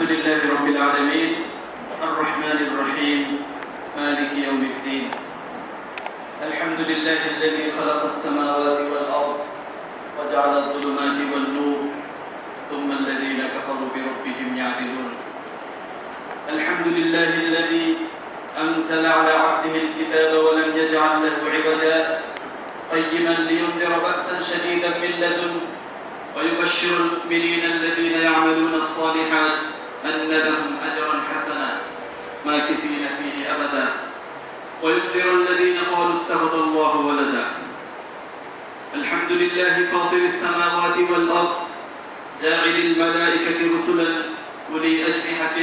لله رب العالمين الرحمن الرحيم مالك يوم الدين. الحمد لله الذي خلق السماوات والأرض وجعل الظلمات والنور ثم الذين كفروا بربهم يعدلون. الحمد لله الذي أنزل على عبده الكتاب ولم يجعل له عوجا قيما لينذر بأسا شديدا من لدنه ويبشر المؤمنين الذين يعملون الصالحات أن لهم أجرا حسنا ماكثين فيه أبدا وينذر الذين قالوا اتخذ الله ولدا. الحمد لله فاطر السماوات والأرض جاعل الملائكة رسلا أولي أجنحة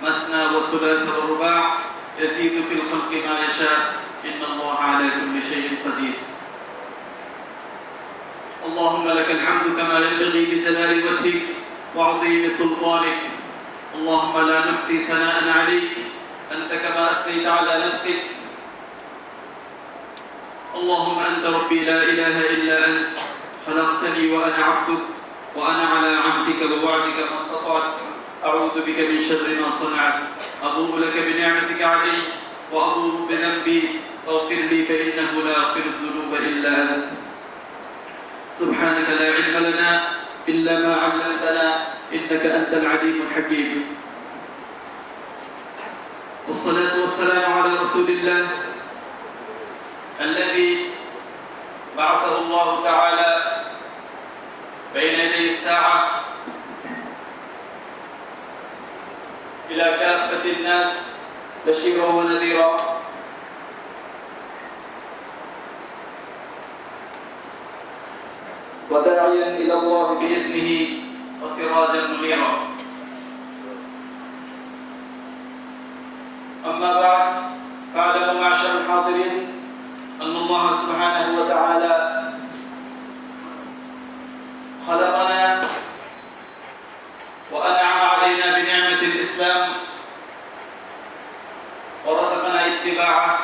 مثنى وثلاث ورباع يزيد في الخلق ما يشاء إن الله على كل شيء قدير. اللهم لك الحمد كما ينبغي بجلال وجهك وعظيم سلطانك. اللهم لا نحصي ثناء عليك أنت كما أثنيت على نفسك. اللهم أنت ربي لا إله إلا أنت خلقتني وأنا عبدك وأنا على عهدك ووعدك ما استطعت أعوذ بك من شر ما صنعت أبوء لك بنعمتك علي وأبوء بذنبي فاغفر لي فإنه لا يغفر الذنوب إلا أنت. سبحانك لا علم لنا إلا ما علمتنا إنك أنت العليم الحكيم. والصلاة والسلام على رسول الله الذي بعثه الله تعالى بين يدي الساعة إلى كافة الناس بشيرا ونذيرا وداعيا إلى الله بإذنه وسراجا منيرا. أما بعد فاعلموا معشر الحاضرين أن الله سبحانه وتعالى خلقنا وأنعم علينا بنعمة الإسلام ورزقنا اتباعه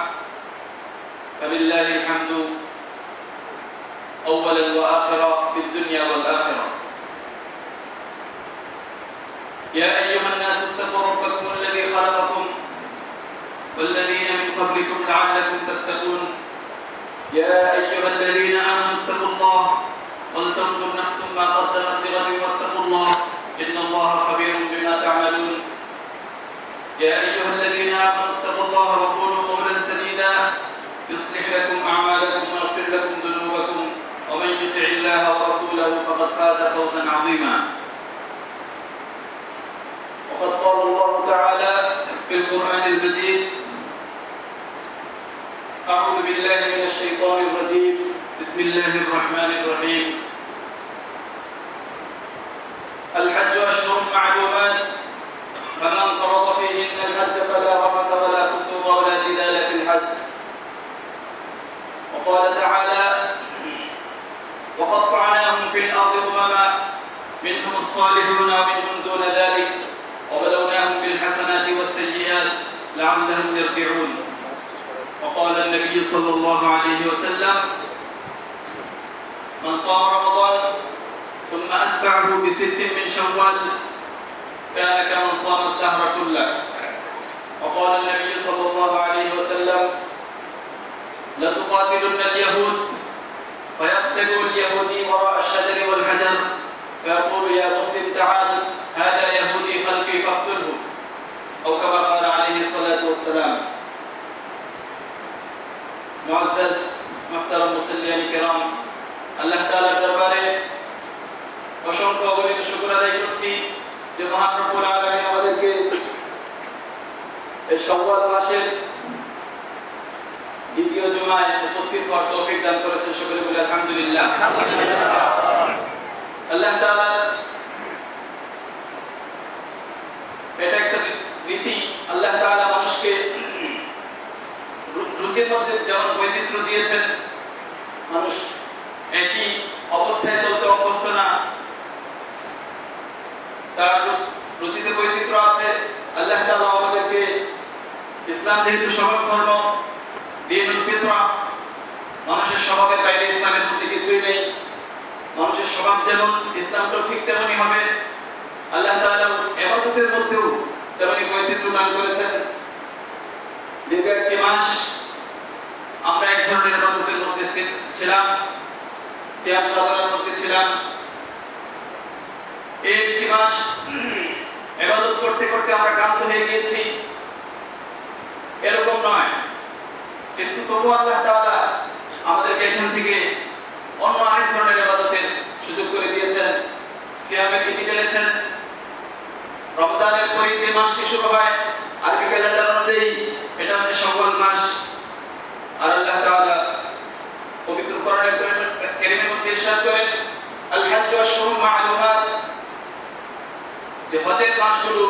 فلله الحمد أولا وآخرا في الدنيا والآخرة. يا أيها الناس اتقوا ربكم الذي خلقكم والذين من قبلكم لعلكم تتقون. يا أيها الذين آمنوا اتقوا الله ولتنظر نفس ما قدمت لغد واتقوا الله إن الله خبير بما تعملون. يا أيها الذين آمنوا اتقوا الله وقولوا قولا سديدا يصلح لكم أعمالكم ويغفر لكم ذنوبكم ومن يطع الله ورسوله فقد فاز فوزا عظيما. وقد قال الله تعالى في القرآن المجيد أعوذ بالله من الشيطان الرجيم بسم الله الرحمن الرحيم. الحج أشهر معلومات فمن فرض فيهن الحج فلا رفث ولا فسوق ولا جدال في الحج. وقال تعالى وقطعناهم في الأرض أمما منهم الصالحون ومنهم دون ذلك وبلوناهم بالحسنات والسيئات لعلهم يرجعون. وقال النبي صلى الله عليه وسلم من صام رمضان ثم أتبعه بست من شوال كان كمن صام الدهر كله. وقال النبي صلى الله عليه وسلم لتقاتلن اليهود فيختبئ اليهودي وراء الشجر والحجر فيقول يا مسلم تعال هذا يهودي خلفي فاقتله أو كما قال عليه الصلاة والسلام. معزز محترم মুসল্লিয়ান কিরাম, আল্লাহ তাআলার দরবারে অসংখ্য অগণিত শুকর আদায় করছি যে মহান রব্বুল আলামিন আমাদেরকে এই শাওয়াল মাসের দ্বিতীয় জুমায় উপস্থিত হওয়ার তৌফিক দান করেছেন। সকলে বলি আলহামদুলিল্লাহ। আল্লাহ তাআলা এটা একটা রীতি, আল্লাহ তাআলা মানুষকে রুচির মধ্যে যেমন বৈচিত্র্য দিয়েছেন, মানুষ একই অবস্থায় চলতে অভ্যস্ত না, তার রুচিতে বৈচিত্র্য আছে। আল্লাহ তাআলা আমাদেরকে ইসলাম যেহেতু স্বভাব ধর্ম দীনুল ফিতরা, মানুষের স্বভাবের বাইরে ইসলামের মধ্যে কিছুই নেই। মানুষের স্বভাব যেমন ইসলামটাও ঠিক তেমনই হবে। আল্লাহ তাআলা ইবাদতের মধ্যেও তেমনি বৈচিত্র্য দান করেছেন। দীর্ঘ একটি মাস আমরা এক ধরনের ইবাদতের মধ্যে ছিলাম, সিয়াম সাধনার মধ্যে ছিলাম। এই একটি মাস ইবাদত করতে করতে আমরা ক্লান্ত হয়ে গিয়েছি, এরকম নয়, কিন্তু তবুও আল্লাহ তাআলা আমাদেরকে এখান থেকে অন্য আরেক ধরনের ইবাদতের সুযোগ করে দিয়েছেন। সিয়ামের তিথি টেনেছেন। রমজানের পরে যে মাসটি শুরু হয় আরবি ক্যালেন্ডার অনুযায়ী এটা হচ্ছে শাওয়াল মাস। আর আল্লাহ তাআলা পবিত্র কোরআনের কারীমের মধ্যে ইরশাদ করেন, আল হজ্জু আশহুরুম মা'লুমাত, যে হজের মাসগুলো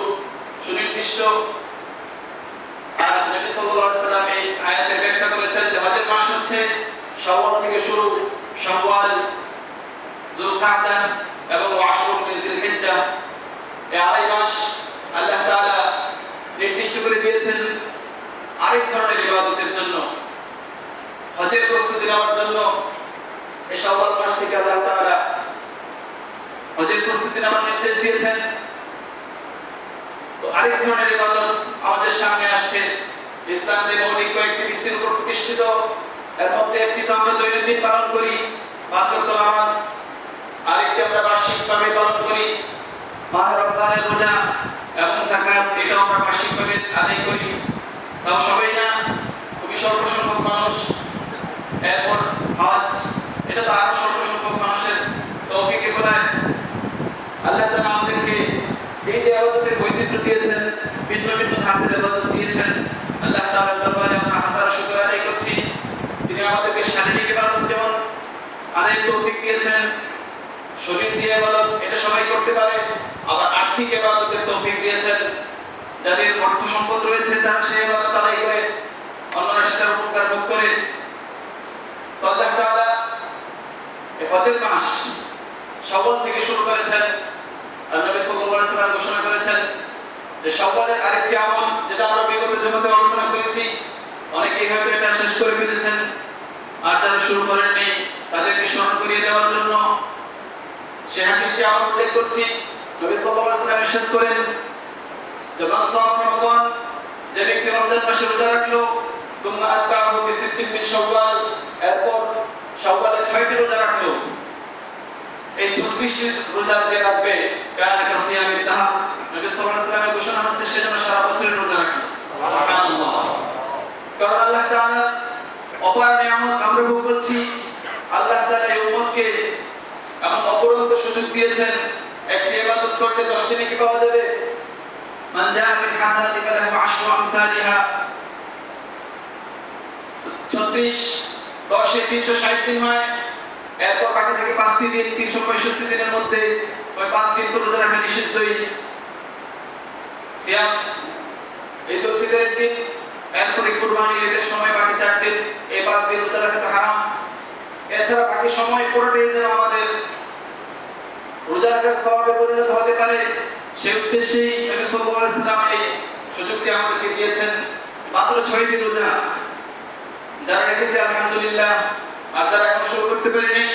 সুনির্দিষ্ট। আর নবী সাল্লাল্লাহু আলাইহি ওয়াসাল্লাম এই আয়াতের ব্যাখ্যা করেছেন যে হজের মাস হচ্ছে শাওয়াল থেকে শুরু, শাওয়াল, যুলকাদা এবং আশরুল মিন জিলহিজ্জা। এই আড়াই মাস আল্লাহ তাআলা নির্দিষ্ট করে দিয়েছেন আরেক ধরনের ইবাদতের জন্য, হজের প্রস্তুতি নেওয়ার জন্য। এই শাওয়াল মাস থেকে আল্লাহ তাআলা হজের প্রস্তুতি নেওয়ার নির্দেশ দিয়েছেন। তো আরেক ধরনের ইবাদত আমাদের সামনে আসছে। ইসলাম যে মৌলিক কয়েকটি ভিত্তির উপর প্রতিষ্ঠিত, এর মধ্যে একটি তো আমরা দৈনন্দিন পালন করি, 5 ওয়াক্ত নামাজ। আরেকটি আমরা বার্ষিকভাবে পালন করি, মাহে রমজানের রোজা এবং যাকাত, এটাও আমরা বার্ষিকভাবে আদায় করি। তাও সবাই না, খুবই স্বল্প সংখ্যক মানুষ। এরপর হজ, এটা তো আরো স্বল্প সংখ্যক মানুষের তৌফিকে বলায়। আল্লাহ তাআলা আমাদেরকে এই যে ইবাদতের বৈচিত্র্য দিয়েছেন, ভিন্ন ভিন্ন ধাঁচের ইবাদত দিয়েছেন, আল্লাহ তাআলার দরবারে আমরা হাজার শুকর আদায় করছি। তিনি আমাদেরকে শারীরিক ইবাদত যেমন আদায়ের তৌফিক দিয়েছেন, শরীর দিয়ে ইবাদত এটা সবাই করতে পারে, আবার আর্থিক ইবাদতের তৌফিক দিয়েছেন। যাদের অর্থ সম্পদ রয়েছে তারা সেই ইবাদত আদায় করে, অন্যরা সেটার উপকার ভোগ করে। তো আল্লাহ তাআলা এই হজের মাস শাওয়াল থেকে শুরু করেছেন। আর নবী সাল্লাল্লাহু আলাইহি ওয়াসাল্লাম ঘোষণা করেছেন যে শাওয়ালের আরেকটি আমল, যেটা আমরা বিগত জমাতে আলোচনা করেছি, অনেকেই হয়তো এটা শেষ করে ফেলেছেন, আর যারা শুরু করেননি তাদেরকে স্মরণ করিয়ে দেওয়ার জন্য সেই হাদিসটি আবার উল্লেখ করছি। নবী সাল্লাল্লাহু আলাইহি ওয়াসাল্লাম ইরশাদ করেন যে মান সামা রমাদান, যে ব্যক্তি রমজান মাসে রোজা রাখলো, সুম্মা আতবাহু বিসিত্তিন মিন শাওয়াল, এরপর শাওয়ালের 6টি রোজা রাখলো, এই 36টি রোজা যে রাখবে কানা কাসিয়ামিদ দাহর, নবী সাল্লাল্লাহু আলাইহি ওয়াসাল্লামের ঘোষণা হচ্ছে সে যেন সারা বছরের রোজা রাখে। সুবহানাল্লাহ। কারণ আল্লাহ তাআলা অপার নিয়ামত আমরা ভোগ করছি। আল্লাহ তাআলা এই উম্মতকে এমন অপরন্ত সুযোগ দিয়েছেন, একটি ইবাদত করলে 10টি নেকি পাওয়া যাবে। মান জাআ বিল হাসানাতি ফালাহু আশরু আমসালিহা, 36 10 এ 360 দিন হয়। এরপর বাকি থেকে 5টি দিন, 365 দিনের মধ্যে ওই 5 দিন তো রোজা রাখা নিষিদ্ধই। সিয়াম ঈদুল ফিতরের দিন, এরপরে কুরবানির ঈদের সময় বাকি 4 দিন, এই 5 দিন রোজা রাখা তো হারাম। এছাড়া বাকি সময় পুরোটাই যেন আমাদের রোজা রাখার সওয়াবে পরিণত হতে পারে, সেই উদ্দেশ্যেই নবী সাল্লাল্লাহু আলাইহি ওয়াসাল্লাম এই সুযোগটি আমাদেরকে দিয়েছেন। মাত্র 6টি রোজা যারা রেখেছে আলহামদুলিল্লাহ, আর যারা এখন শুরু করতে পারেনি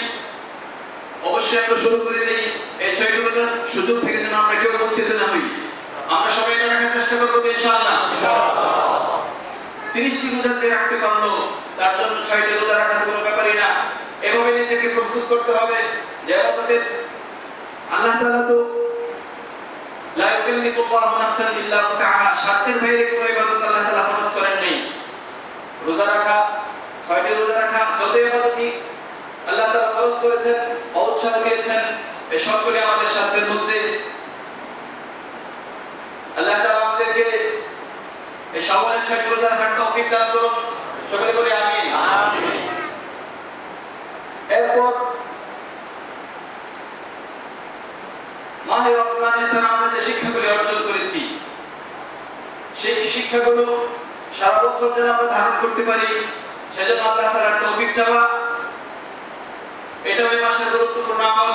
অবশ্যই আমরা শুরু করে দিই। এই 6টি রোজার সুযোগ থেকে যেন আমরা কেউ বঞ্চিত না হই। আমরা সবাই এটা রাখার চেষ্টা করবো ইনশাআল্লাহ। 30টি রোজা যে রাখতে পারলো তার জন্য 6টি রোজা রাখার কোনো ব্যাপারই না। এভাবে নিজেকে প্রস্তুত করতে হবে যে ইবাদতের আল্লাহ তাআলা তো লা ইউকাল্লিফুল্লাহু নাফসান ইল্লা উসআহা, সাধ্যের বাইরে কোনো ইবাদত আল্লাহ তাআলা ফরজ করেন নাই। রোজা রাখা, 6টি রোজা রাখা, যত ইবাদতই আল্লাহ তাআলা ফরজ করেছেন, উৎসাহ দিয়েছেন, এই সবগুলি আমাদের সাধ্যের মধ্যে। আল্লাহ তাআলা আমাদেরকে এই শাওয়ালের 6টি রোজা রাখার তৌফিক দান করুন। সকলে বলি আমিন। আমিন। এরপর মাহে রমজানের দ্বারা আমরা যে শিক্ষাগুলি অর্জন করেছি, সেই শিক্ষাগুলো সারা বছর যেন আমরা ধারণ করতে পারি, সেজন্য আল্লাহ তাআলার তৌফিক চাওয়া, এটা ওই মাসের গুরুত্বপূর্ণ আমল।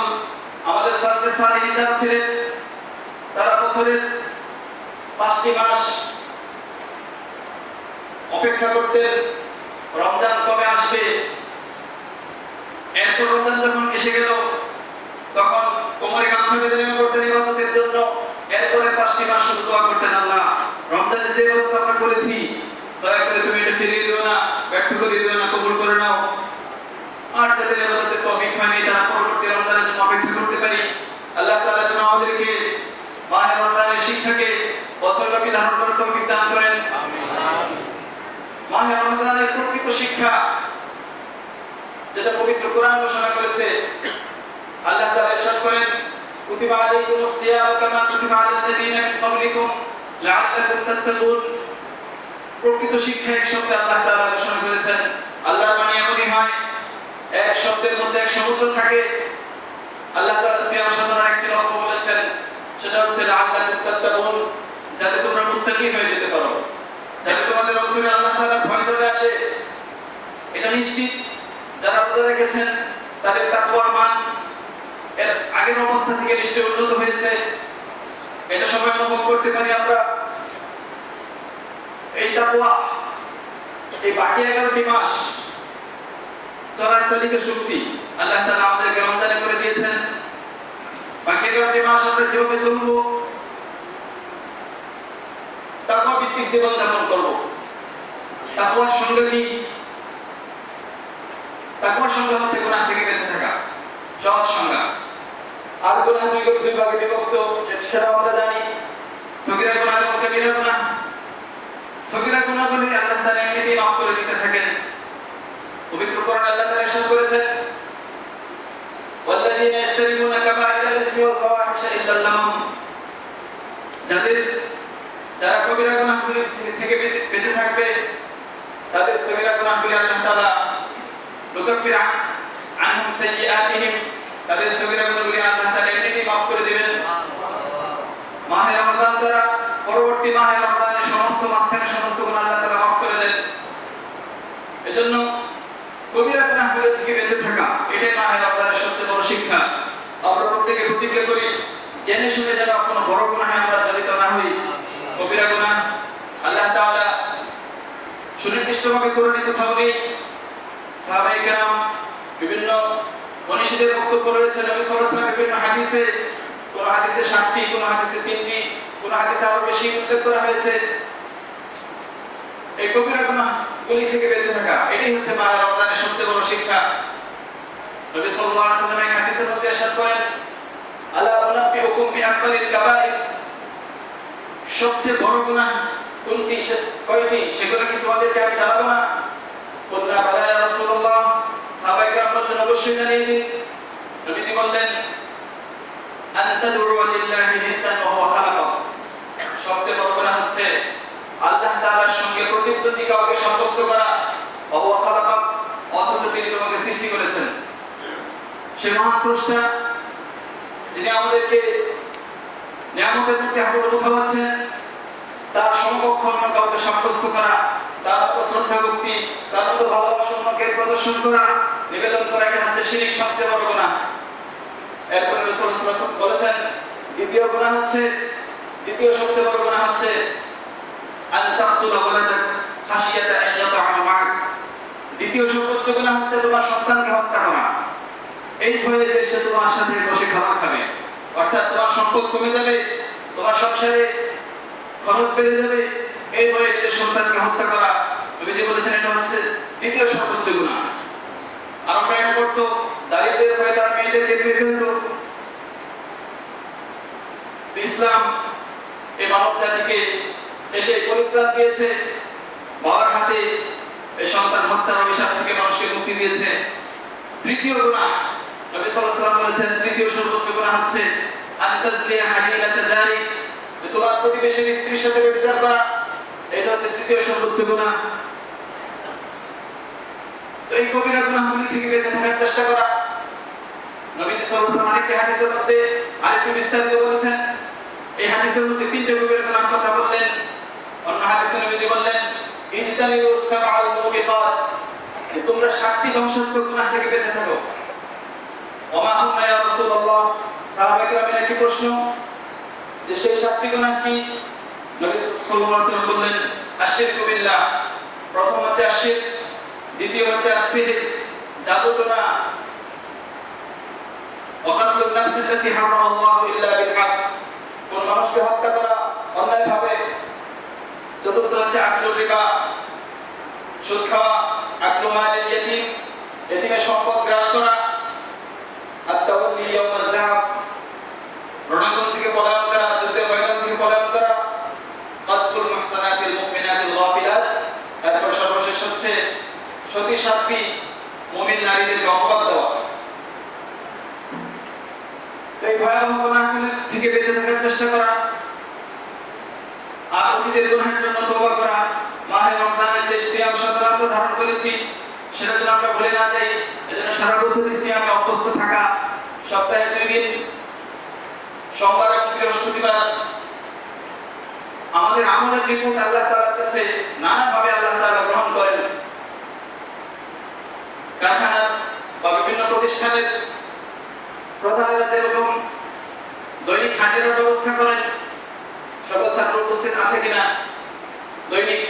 আমাদের সালফে সালেহীন যারা ছিলেন তারা বছরের 5টি মাস অপেক্ষা করতেন রমজান কবে আসবে। এরপর রমজান যখন এসে গেল তখন কোমরে গামছা বেঁধে নেমে পড়তেন ইবাদতের জন্য। 5টি মাস শুধু দোয়া করতেন, আল্লাহ রমজানে যে ইবাদত আমরা করেছি দয়া করে তুমি এটা ফিরিয়ে দিও না, ব্যর্থ করে দিও না, কবুল করে নাও। আর যাদের ইবাদতের তৌফিক হয়নি তারা পরবর্তী রমজানের জন্য অপেক্ষা করতে পারি, আল্লাহ তাআলা যেন আমাদেরকে মাহে রমজানের শিক্ষাকে বছরব্যাপী ধারণ করার তৌফিক দান করেন। আমিন। মাহে রমজানের প্রকৃত শিক্ষা যেটা পবিত্র কোরআন ঘোষণা করেছে, আল্লাহ তাআলা ইরশাদ করেন, কুতিবা আলাইকুমুস সিয়ামু কামা কুতিবা আলাল্লাযীনা মিন ক্বাবলিকুম লাআল্লাকুম তাত্তাকুন। প্রকৃত শিক্ষা এক শব্দে আল্লাহ তাআলা ঘোষণা করেছেন। আল্লাহর বাণী এমনই হয়, এক শব্দের মধ্যে এক সমুদ্র থাকে। আল্লাহ তাআলা সিয়াম সাধনার একটি লক্ষ্য বলেছেন, সেটা হচ্ছে লাআল্লাকুম তাত্তাকুন, যাতে তোমরা মুত্তাকি হয়ে যেতে পারো, যাতে তোমাদের অন্তরে আল্লাহ তাআলার ভয় চলে আসে। এটা নিশ্চিত যারা রোজা রেখেছেন তাদের তাকওয়ার মান এর আগের অবস্থা থেকে নিশ্চয়ই উন্নত হয়েছে, এটা সবাই অনুভব করতে পারি আমরা। এই তাকওয়া এই বাকি 11টি মাস চলার চালিকা শক্তি আল্লাহ তাআলা আমাদেরকে রমজানে করে দিয়েছেন। বাকি 11টি মাস আমরা যেভাবে চলবো, তাকওয়া ভিত্তিক জীবন যাপন করব। তাকওয়ার সঙ্গে কি? তাকওয়ার সঙ্গে হচ্ছে গুনাহ থেকে বেঁচে থাকা, সহজ সংজ্ঞা। আর গুনাহ দুই ভাগে বিভক্ত, সেটা আমরা জানি, সগীরা গুনাহ এবং কবিরা গুনাহ। সগীরা গুনাহগুলি আল্লাহ তাআলা এমনিতেই মাফ করে দিতে থাকেন। পবিত্র কোরআনে আল্লাহ তাআলা ইরশাদ করেছেন, ওয়াল্লাযীনা ইশতারিবুনা কাবাইরাল ইসমি ওয়াল ফাওয়াহিশা ইল্লা লাম। যারা কবিরা গুনাহগুলি থেকে বেঁচে থাকবে, তাদের সগীরা গুনাহগুলি আল্লাহ তাআলা লুকাফির আনহুম সাইয়্যাতিহিম, তাদের সগীরা গুনাহগুলি আল্লাহ তাআলা এমনিতেই মাফ করে দিবেন। মাহে রমজান দ্বারা পরবর্তী মাহে রমজানের সমস্ত মাসখানের সমস্ত গুনাহ আল্লাহ তাআলা মাফ করে দেন। এজন্য কবিরা গুনাহগুলো থেকে বেঁচে থাকা, এটাই মাহে রমজানের সবচেয়ে বড় শিক্ষা। আমরা প্রত্যেকে প্রতিজ্ঞা করি, জেনে শুনে যেন কোনো বড় গুনাহে আমরা জড়িত না হই। কবিরা গুনাহ আল্লাহ তাআলা সুনির্দিষ্টভাবে করণীয় কোথাও নেই। সাহাবায়ে কেরাম বিভিন্ন মনীষীদের বক্তব্য রয়েছে, নবী সাল্লাল্লাহু আলাইহি ওয়াসাল্লাম বিভিন্ন হাদিসে, কোন হাদিসে 7টি, কোন হাদিসে 3টি, কোন হাদিসে আরো বেশি উল্লেখ করা হয়েছে। এই কবিরা গুনাহগুলি থেকে বেঁচে থাকা, এটাই হচ্ছে মাহে রমজানের সবচেয়ে বড় শিক্ষা। নবী সাল্লাল্লাহু আলাইহি ওয়াসাল্লাম এই হাদিসের মধ্যে ইরশাদ করেন, আলা উনাব্বিউকুম বিআকবারিল কাবাইর। সবচেয়ে বড় গুনাহ কোনটি, কয়টি, সেগুলো কি তোমাদেরকে আমি জানাবো না? বলনা বালা ইয়া রাসূলুল্লাহ। সাহাবায়ে কেরাম বললেন, অবশ্যই জানিয়ে দিন। নবীজি বললেন, আনতা দু'ু লিল্লাহি নিদ্দান ওয়া হুয়া খালাকাক। সবচেয়ে বড় গুনাহ হচ্ছে আল্লাহ তাআলার সঙ্গে প্রতিদ্বন্দ্বী কাউকে সাব্যস্ত করা। ওয়া হুয়া খালাকাক, অথচ তিনি তোমাকে সৃষ্টি করেছেন। সে মহান স্রষ্টা, যিনি আমাদেরকে নিয়ামতের মধ্যে হাবুডুবু খাওয়াচ্ছেন, তার সমকক্ষ অন্য কাউকে সাব্যস্ত করা, তার মতো শ্রদ্ধা ভক্তি, তার মতো ভালোবাসা অন্যকে প্রদর্শন করা, নিবেদন করা, এটা হচ্ছে শিরক, সবচেয়ে বড় গুনাহ। এরপরে রাসূল সাল্লাল্লাহু আলাইহি ওয়াসাল্লাম বলেছেন, দ্বিতীয় সবচেয়ে বড় গুনাহ হচ্ছে আন তাকতুলা ওয়ালাদাক খাশিয়াতা আন ইয়াতআমা মা'আক। দ্বিতীয় সর্বোচ্চ গুনাহ হচ্ছে তোমার সন্তানকে হত্যা করা, এই ভয়ে যে সে তোমার সাথে বসে খাবার খাবে। অর্থাৎ তোমার সম্পদ কমে যাবে, তোমার সংসারে খরচ বেড়ে যাবে, এই ভয়ে নিজের সন্তানকে হত্যা করা। নবীজি বলেছেন, এটা হচ্ছে দ্বিতীয় সর্বোচ্চ গুনাহ। আর আমরা এটা করতো, দারিদ্র্যের ভয়ে তার মেয়েদেরকে মেরে ফেলতো। ইসলাম এই মানব জাতিকে এসে পরিত্রাণ দিয়েছে, বাবার হাতে এই সন্তান হত্যার অভিশাপ থেকে মানুষকে মুক্তি দিয়েছে। তৃতীয় গুনাহ, নবী সাল্লাল্লাহু আলাইহি ওয়াসাল্লাম বলেছেন, তৃতীয় সর্বোচ্চ গুনাহ হচ্ছে আন তাজলিয়া হালিলাতা জারি, তোমার প্রতিবেশীর স্ত্রীর সাথে ব্যভিচার করা, এটা হচ্ছে তৃতীয় সর্বোচ্চ গুনাহ। তো এই কবিরা গুনাহগুলি থেকে বেঁচে থাকার চেষ্টা করা। নবী সাল্লাল্লাহু আলাইহি ওয়াসাল্লাম আরেকটি হাদিসের মধ্যে আরেকটু বিস্তারিত বলেছেন। এই হাদিসের মধ্যে 3টে কবিরা গুনাহের কথা বললেন। অন্য হাদিসে নবীজি বললেন, ইজতানিবুস সাবআল মুবিকাত, তোমরা 7টি ধ্বংসাত্মক গুনাহ থেকে বেঁচে থাকো। ওমা হুন্না ইয়া রাসূলুল্লাহ। সাহাবায়ে কেরামের একই প্রশ্ন যে সেই 7টি গুনাহ কি? নবী সাল্লাল্লাহু আলাইহি ওয়াসাল্লাম বললেন, আশরিকু বিল্লাহ, প্রথম হচ্ছে আশরিক, দ্বিতীয় হচ্ছে আসিহর, জাদুটোনা, ওয়া কাতলুন নাফসিল্লাতী হারামাল্লাহু ইল্লা বিল হক, কোন মানুষকে হত্যা করা অন্যায়ভাবে। চতুর্থ হচ্ছে আকলুর রিবা, সুদ খাওয়া, আকলু মালিল ইয়াতীম, এতিমের সম্পদ গ্রাস করা, আত-তাওয়াল্লি ইয়াউমাজ যাহাব, রণাঙ্গন থেকে পলায়ন করা, যুদ্ধের ময়দান থেকে পলায়ন করা, কাসবুল মুহসানাতিল মুমিনাতিল গাফিলাত। এরপর সর্বশেষ হচ্ছে সতী সাধ্বী মুমিন নারীদেরকে অপবাদ দেওয়া। এই ভয়াবহ গুনাহগুলো থেকে বেঁচে থাকার চেষ্টা করা আর অতীতের গুনাহের জন্য তওবা করা। মাহে রমজানের যে সিয়াম সাধনা আমরা ধারণ করেছি সেটা যেন আমরা ভুলে না যাই। এজন্য সারা বছর সিয়ামে অভ্যস্ত থাকা, সপ্তাহে 2 দিন সোমবার এবং বৃহস্পতিবার আমাদের আমলের রিপোর্ট আল্লাহ তাআলার কাছে নানাভাবে আল্লাহ তাআলা গ্রহণ করেন। কারখানার বা বিভিন্ন প্রতিষ্ঠানের প্রধানেরা যেরকম দৈনিক হাজিরার ব্যবস্থা করেন, সকল ছাত্র উপস্থিত আছে কিনা দৈনিক,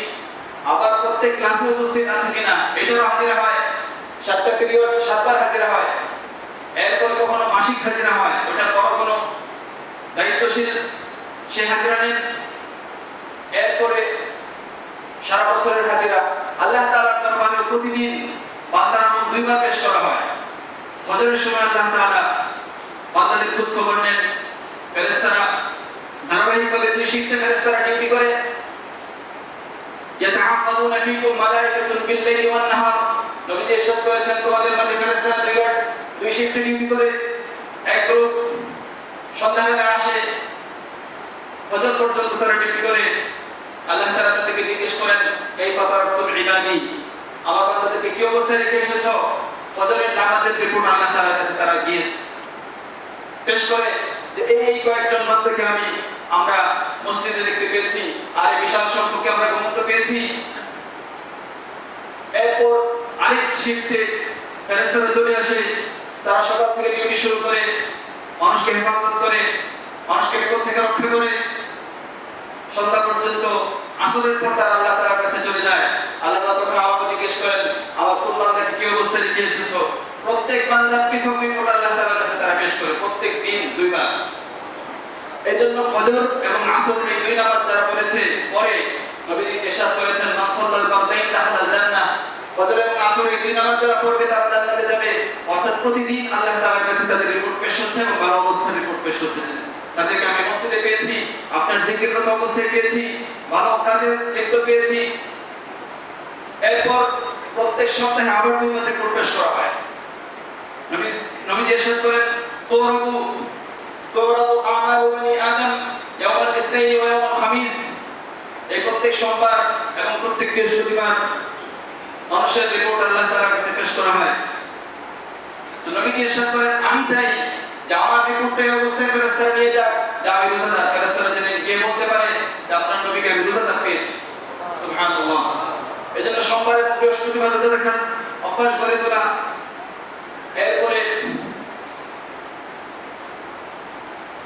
আবার প্রত্যেক ক্লাসে উপস্থিত আছে কিনা এটারও হাজিরা হয়। 7টা পিরিয়ড 7বার হাজিরা হয়। এরপর কখনো মাসিক হাজিরা হয়, ওটার পর কোনো দায়িত্বশীল সে হাজিরা নেন। এরপরে সারা বছরের হাজিরা আল্লাহ তাআলার দরবারে প্রতিদিন বান্দার আমল 2 বার পেশ করা হয়। ফজরের সময় আল্লাহ তাআলা বান্দাদের খোঁজ খবর নেন। ফেরেশতারা ধারাবাহিকভাবে 2 শিফটে ফেরেশতারা ডিউটি করে। ইয়াতাআক্কাবুনা ফীকুম মালায়েকাতুন বিল-লাইলি ওয়ান-নাহার। নবীজি ইরশাদ করেছেন তোমাদের মাঝে ফেরেশতারা 2 শিফটে ডিউটি করে। এক গ্রুপ সন্ধ্যাবেলা আসে, ফজর পর্যন্ত তারা ডিউটি করে। আল্লাহ তাআলা তাদেরকে জিজ্ঞেস করেন কাইফা তারাকতুম ইবাদি, আমার বান্দাদেরকে কি অবস্থায় রেখে এসেছো? ফজরের নামাজের রিপোর্ট আল্লাহ তাআলার কাছে তারা গিয়ে পেশ করে যে এই কয়েকজন বান্দাকে আমরা মসজিদে দেখতে পেয়েছি, আর এই বিশাল সংখ্যককে আমরা ঘুমন্ত পেয়েছি। এরপর আরেক শিফটে ফেরেশতারা চলে আসে। তারা সকাল থেকে ডিউটি শুরু করে, মানুষকে হেফাজত করে, মানুষকে বিপদ থেকে রক্ষা করে, সন্ধ্যা পর্যন্ত। আসরের পর তারা আল্লাহ তাআলার কাছে চলে যায়। আল্লাহ তাআলা তখন আমাকে জিজ্ঞেস করেন আমার কোন বান্দাকে কি অবস্থায় রেখে এসেছো? প্রত্যেক বান্দার পৃথক রিপোর্ট আল্লাহ তাআলার কাছে তারা পেশ করে, প্রত্যেক দিন 2 বার। এজন্য ফজর এবং আসর এই 2 নামাজ যারা পড়েছে পরে নবীজি ইরশাদ করেছেন মান সাল্লাল ফারদাইন দাখালাল জান্নাহ। ফজর এবং আসর এই 2 নামাজ যারা পড়বে তারা জান্নাতে যাবে। অর্থাৎ প্রতিদিন আল্লাহ তাআলার কাছে তাদের রিপোর্ট পেশ হচ্ছে এবং ভালো অবস্থার রিপোর্ট পেশ হচ্ছে। তাদেরকে আমি মসজিদে পেয়েছি, আপনার জিকিররত অবস্থায় পেয়েছি, ভালো কাজে লিপ্ত পেয়েছি। এরপর প্রত্যেক সপ্তাহে আবার 2 বার রিপোর্ট পেশ করা হয়। নবীজি ইরশাদ করেন তুরাদু আমালু বনি আদম ইয়াওমাল ইসনাইনি ওয়া ইয়াওমাল খামিস। এই প্রত্যেক সোমবার এবং প্রত্যেক বৃহস্পতিবার মানুষের রিপোর্ট আল্লাহ তাআলার কাছে পেশ করা হয়। তো নবীজি ইরশাদ করেন আমি চাই যে আমার রিপোর্টটা এই অবস্থায় ফেরেশতারা নিয়ে যাক, যে আমি রোজাদার। ফেরেশতারা যেন গিয়ে বলতে পারে যে আপনার নবীকে আমি রোজাদার পেয়েছি। সুবহানাল্লাহ। এজন্য সোমবার এবং বৃহস্পতিবার রোজা রাখার অভ্যাস গড়ে তোলা। এরপরে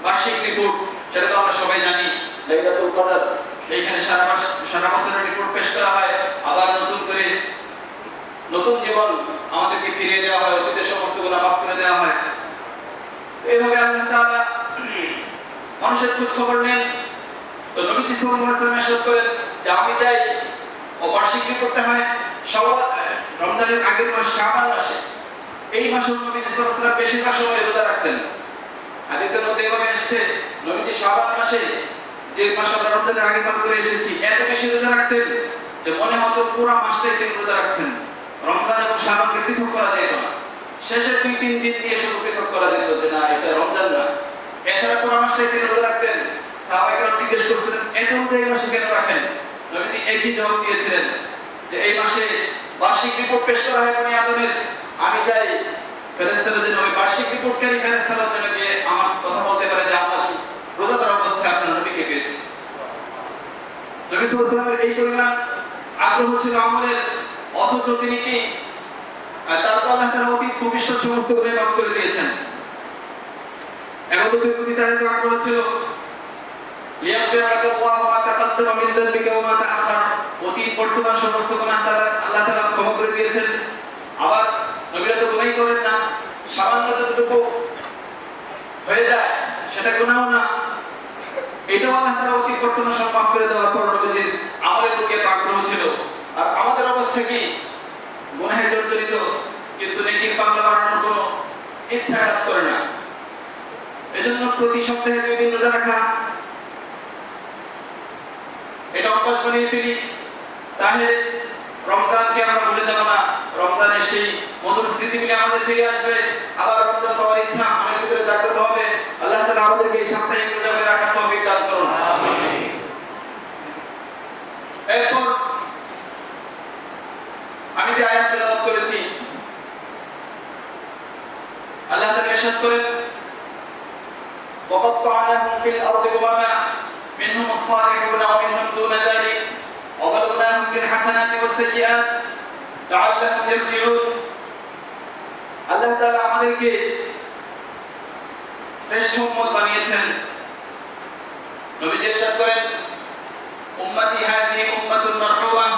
বার্ষিক রিপোর্ট, সেটা তো আমরা সবাই জানি, লাইলাতুল কদর। এইখানে সারা বছরের রিপোর্ট পেশ করা হয়। আবার নতুন করে নতুন জীবন আমাদেরকে ফিরিয়ে দেওয়া হয়, অতীতের সমস্ত গুনাহ মাফ করে দেওয়া হয়। এইভাবে আল্লাহ তাআলা মানুষের খোঁজ খবর নেন। তো নবীজি সাল্লাল্লাহু আলাইহি ওয়াসাল্লাম ইরশাদ করেন যে আমি চাই বার্ষিক রিপোর্টটা হয় রমজানের আগের মাস শাবান মাসে। এই মাসে নবীজি সাল্লাল্লাহু আলাইহি ওয়াসাল্লাম বেশিরভাগ সময় রোজা রাখতেন। হাদিসের মধ্যে এভাবে এসেছে নবীজি শাবান মাসে, যে মাস আমরা রমজানের আগে পার করে এসেছি, এত বেশি রোজা রাখতেন যে মনে হতো পুরো মাসটাই তিনি রোজা রাখছেন। রমজান এবং শাবানকে পৃথক করা যেত না। শেষের 2-3 দিন দিয়ে শুধু পৃথক করা যেত যে না এটা রমজান না। এছাড়া পুরো মাসটাই তিনি রোজা রাখতেন। সাহাবায়ে কেরাম জিজ্ঞেস করছিলেন এত রোজা এই মাসে কেন রাখেন? নবীজি একই জবাব দিয়েছিলেন যে এই মাসে বার্ষিক রিপোর্ট পেশ করা হয় বনি আদমের। আমি চাই ফেরেশতারা যেন ওই বার্ষিক রিপোর্টকারী ফেরেশতারা যেন গিয়ে আমার কথা বলতে পারে যে আমরা রোজাদার অবস্থায় আপনার নবীকে পেয়েছি। নবী সাল্লাল্লাহু আলাইহি ওয়াসাল্লামের এই পরিমাণ আগ্রহ ছিল আমলের, অথচ তিনি কি তার তো আল্লাহ তাআলা অতীত ভবিষ্যৎ সমস্ত গুনাহ মাফ করে দিয়েছেন। ইবাদতের প্রতি তার এত আগ্রহ ছিল। লিয়াগফিরা লাকাল্লাহু মা তাকাদ্দামা মিন যানবিকা ওয়া মা তাআখার। অতীত বর্তমান সমস্ত গুনাহ আল্লাহ তাআলা ক্ষমা করে দিয়েছেন। আবার নবীরা তো গুনাহই করেন না, সামান্য যতটুকু হয়ে যায় সেটা গুনাহ না। এটাও আল্লাহ তাআলা অতি বর্তমান সব মাফ করে দেওয়ার পর নবীজির আমলের প্রতি এত আগ্রহ ছিল। আর আমাদের অবস্থা কি? গুনাহে জর্জরিত, কিন্তু নেকির পাল্লা বাড়ানোর কোনো ইচ্ছা কাজ করে না। এজন্য প্রতি সপ্তাহে 2 দিন রোজা রাখা, এটা অভ্যাস বানিয়ে ফেলি, তাহলে রমজানকে আমরা ভুলে যাব না। রমজানের সেই মধুর স্মৃতিগুলি আমাদের ফিরে আসবে, আবার রমজান পাওয়ার ইচ্ছা আমাদের ভিতরে জাগ্রত হবে। আল্লাহ তাআলা আমাদেরকে এই সাপ্তাহিক রোজা করে রাখার তৌফিক দান করুন। আমিন। এরপর আমি যে আয়াত তেলাওয়াত করেছি, আল্লাহ তাআলা ইরশাদ করেন, وَقَطَّعْنَاهُمْ فِي الْأَرْضِ أُمَمًا مِنْهُمُ الصَّالِحُونَ وَمِنْهُمْ دُونَ ذَلِكَ وَبَلَوْنَاهُمْ بِالْحَسَنَاتِ وَالسَّيِّئَاتِ لَعَلَّهُمْ يَرْجِعُونَ। আল্লাহ তাআলা আমাদেরকে শ্রেষ্ঠ উম্মত বানিয়েছেন। নবীজি ইরশাদ করেন, উম্মতি হাদিহি উম্মাতুন মারহুমা,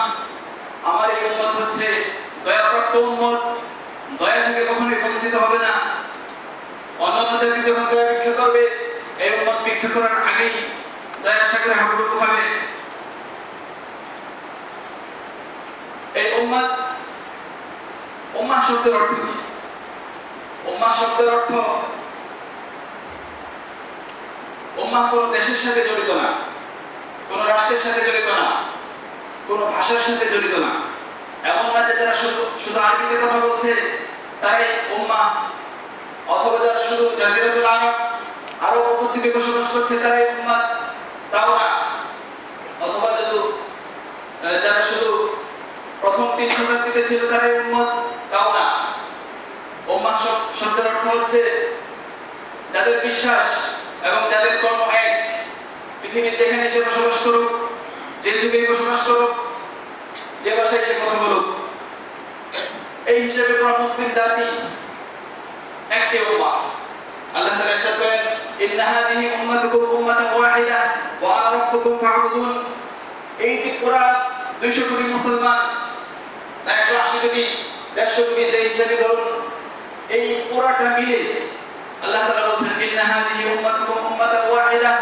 আমার এই উম্মত হচ্ছে দয়াপ্রাপ্ত উম্মত, দয়া থেকে কখনোই বঞ্চিত হবে না। অন্যান্য জাতি যখন দয়া ভিক্ষা করবে, এই উম্মত ভিক্ষা করার আগেই দয়ার সাগরে হাবুডুবু খাবে। এই উম্মত, উম্মাহ শব্দের অর্থ কি? উম্মাহ শব্দের অর্থ, উম্মাহ কোন দেশের সাথে জড়িত না, কোন রাষ্ট্রের সাথে জড়িত না, কোন ভাষার সাথে জড়িত না। এমন না যে যারা শুধু আরবিতে কথা বলছে তারাই উম্মাহ, অথবা যারা শুধু জাজিরাতুল আরব উপদ্বীপে বসবাস করছে তারাই উম্মাহ, তাও না। অথবা যারা শুধু প্রথম 3 শতাব্দীতে ছিল তারাই উম্মত, তাও না। উম্মাহ শব্দের অর্থ হচ্ছে যাদের বিশ্বাস এবং যাদের কর্ম এক, পৃথিবীর যেখানে সে বসবাস করুক, যে যুগে বসবাস করুক, যে ভাষায় সে কথা বলুক, এই হিসেবে কোন মুসলিম জাতি একটি উম্মাহ। আল্লাহ তাআলা ইরশাদ করেন, ইন্না হাদিহি উম্মাতুকুম উম্মাতান ওয়াহিদা ওয়া আনা রাব্বুকুম ফা'বুদুন। এই যে পুরা 200 কোটি মুসলমান, 180 কোটি, 150 কোটি, যে হিসাবে ধরুন, এই পুরাটা মিলে আল্লাহ তাআলা বলেন, ইন্না হাদিহি উম্মাতুকুম উম্মাতান ওয়াহিদা,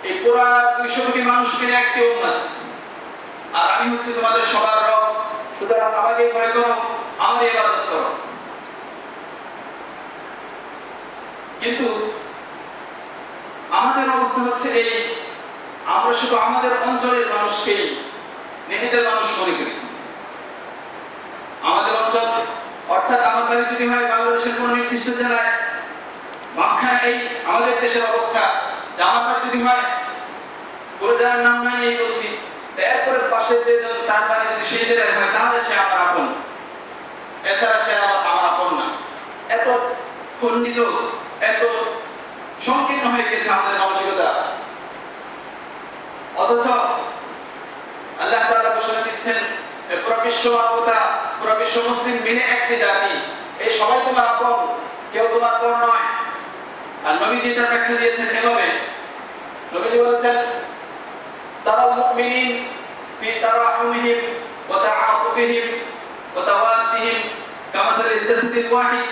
এই পুরা 200 কোটি মানুষ মিলে একটি উম্মত, আর আমি হচ্ছে তোমাদের সবার রব, সুতরাং আমাকে ভয় করো, আমার ইবাদত করো। কিন্তু আমাদের অবস্থা হচ্ছে এই, আমরা শুধু আমাদের অঞ্চলের মানুষকে নিজেদের মানুষ মনে করি। আমাদের অঞ্চল অর্থাৎ আমার বাড়ি যদি হয় বাংলাদেশের কোন নির্দিষ্ট জেলায়, বাংলা, এই আমাদের দেশের অবস্থা, যে আমার বাড়ি যদি হয় পুরো জেলার নাম নাই এই বলছি, এরপরে পাশে যে তার বাড়ি যদি সেই জেলায় হয় তাহলে সে আমার আপন, এছাড়া সে আমার আপন না। এত খণ্ডিত, এত সংকীর্ণ হয়ে গেছে আমাদের মানসিকতা। অথচ আল্লাহ তাআলা ঘোষণা দিচ্ছেন, পুরো বিশ্ব মানবতা, পুরো বিশ্ব মুসলিম মিলে একটি জাতি, এই সবাই তোমার আপন, কেউ তোমার পর নয়। আর নবীজি এটার ব্যাখ্যা দিয়েছেন এভাবে, নবীজি বলেছেন, তারাল মুমিনিন ফি তারাহুমিহিম ওয়া তাআতুফিহিম ওয়া তাওয়াদ্দিহিম কামাথালিল জাসাদিল ওয়াহিদ।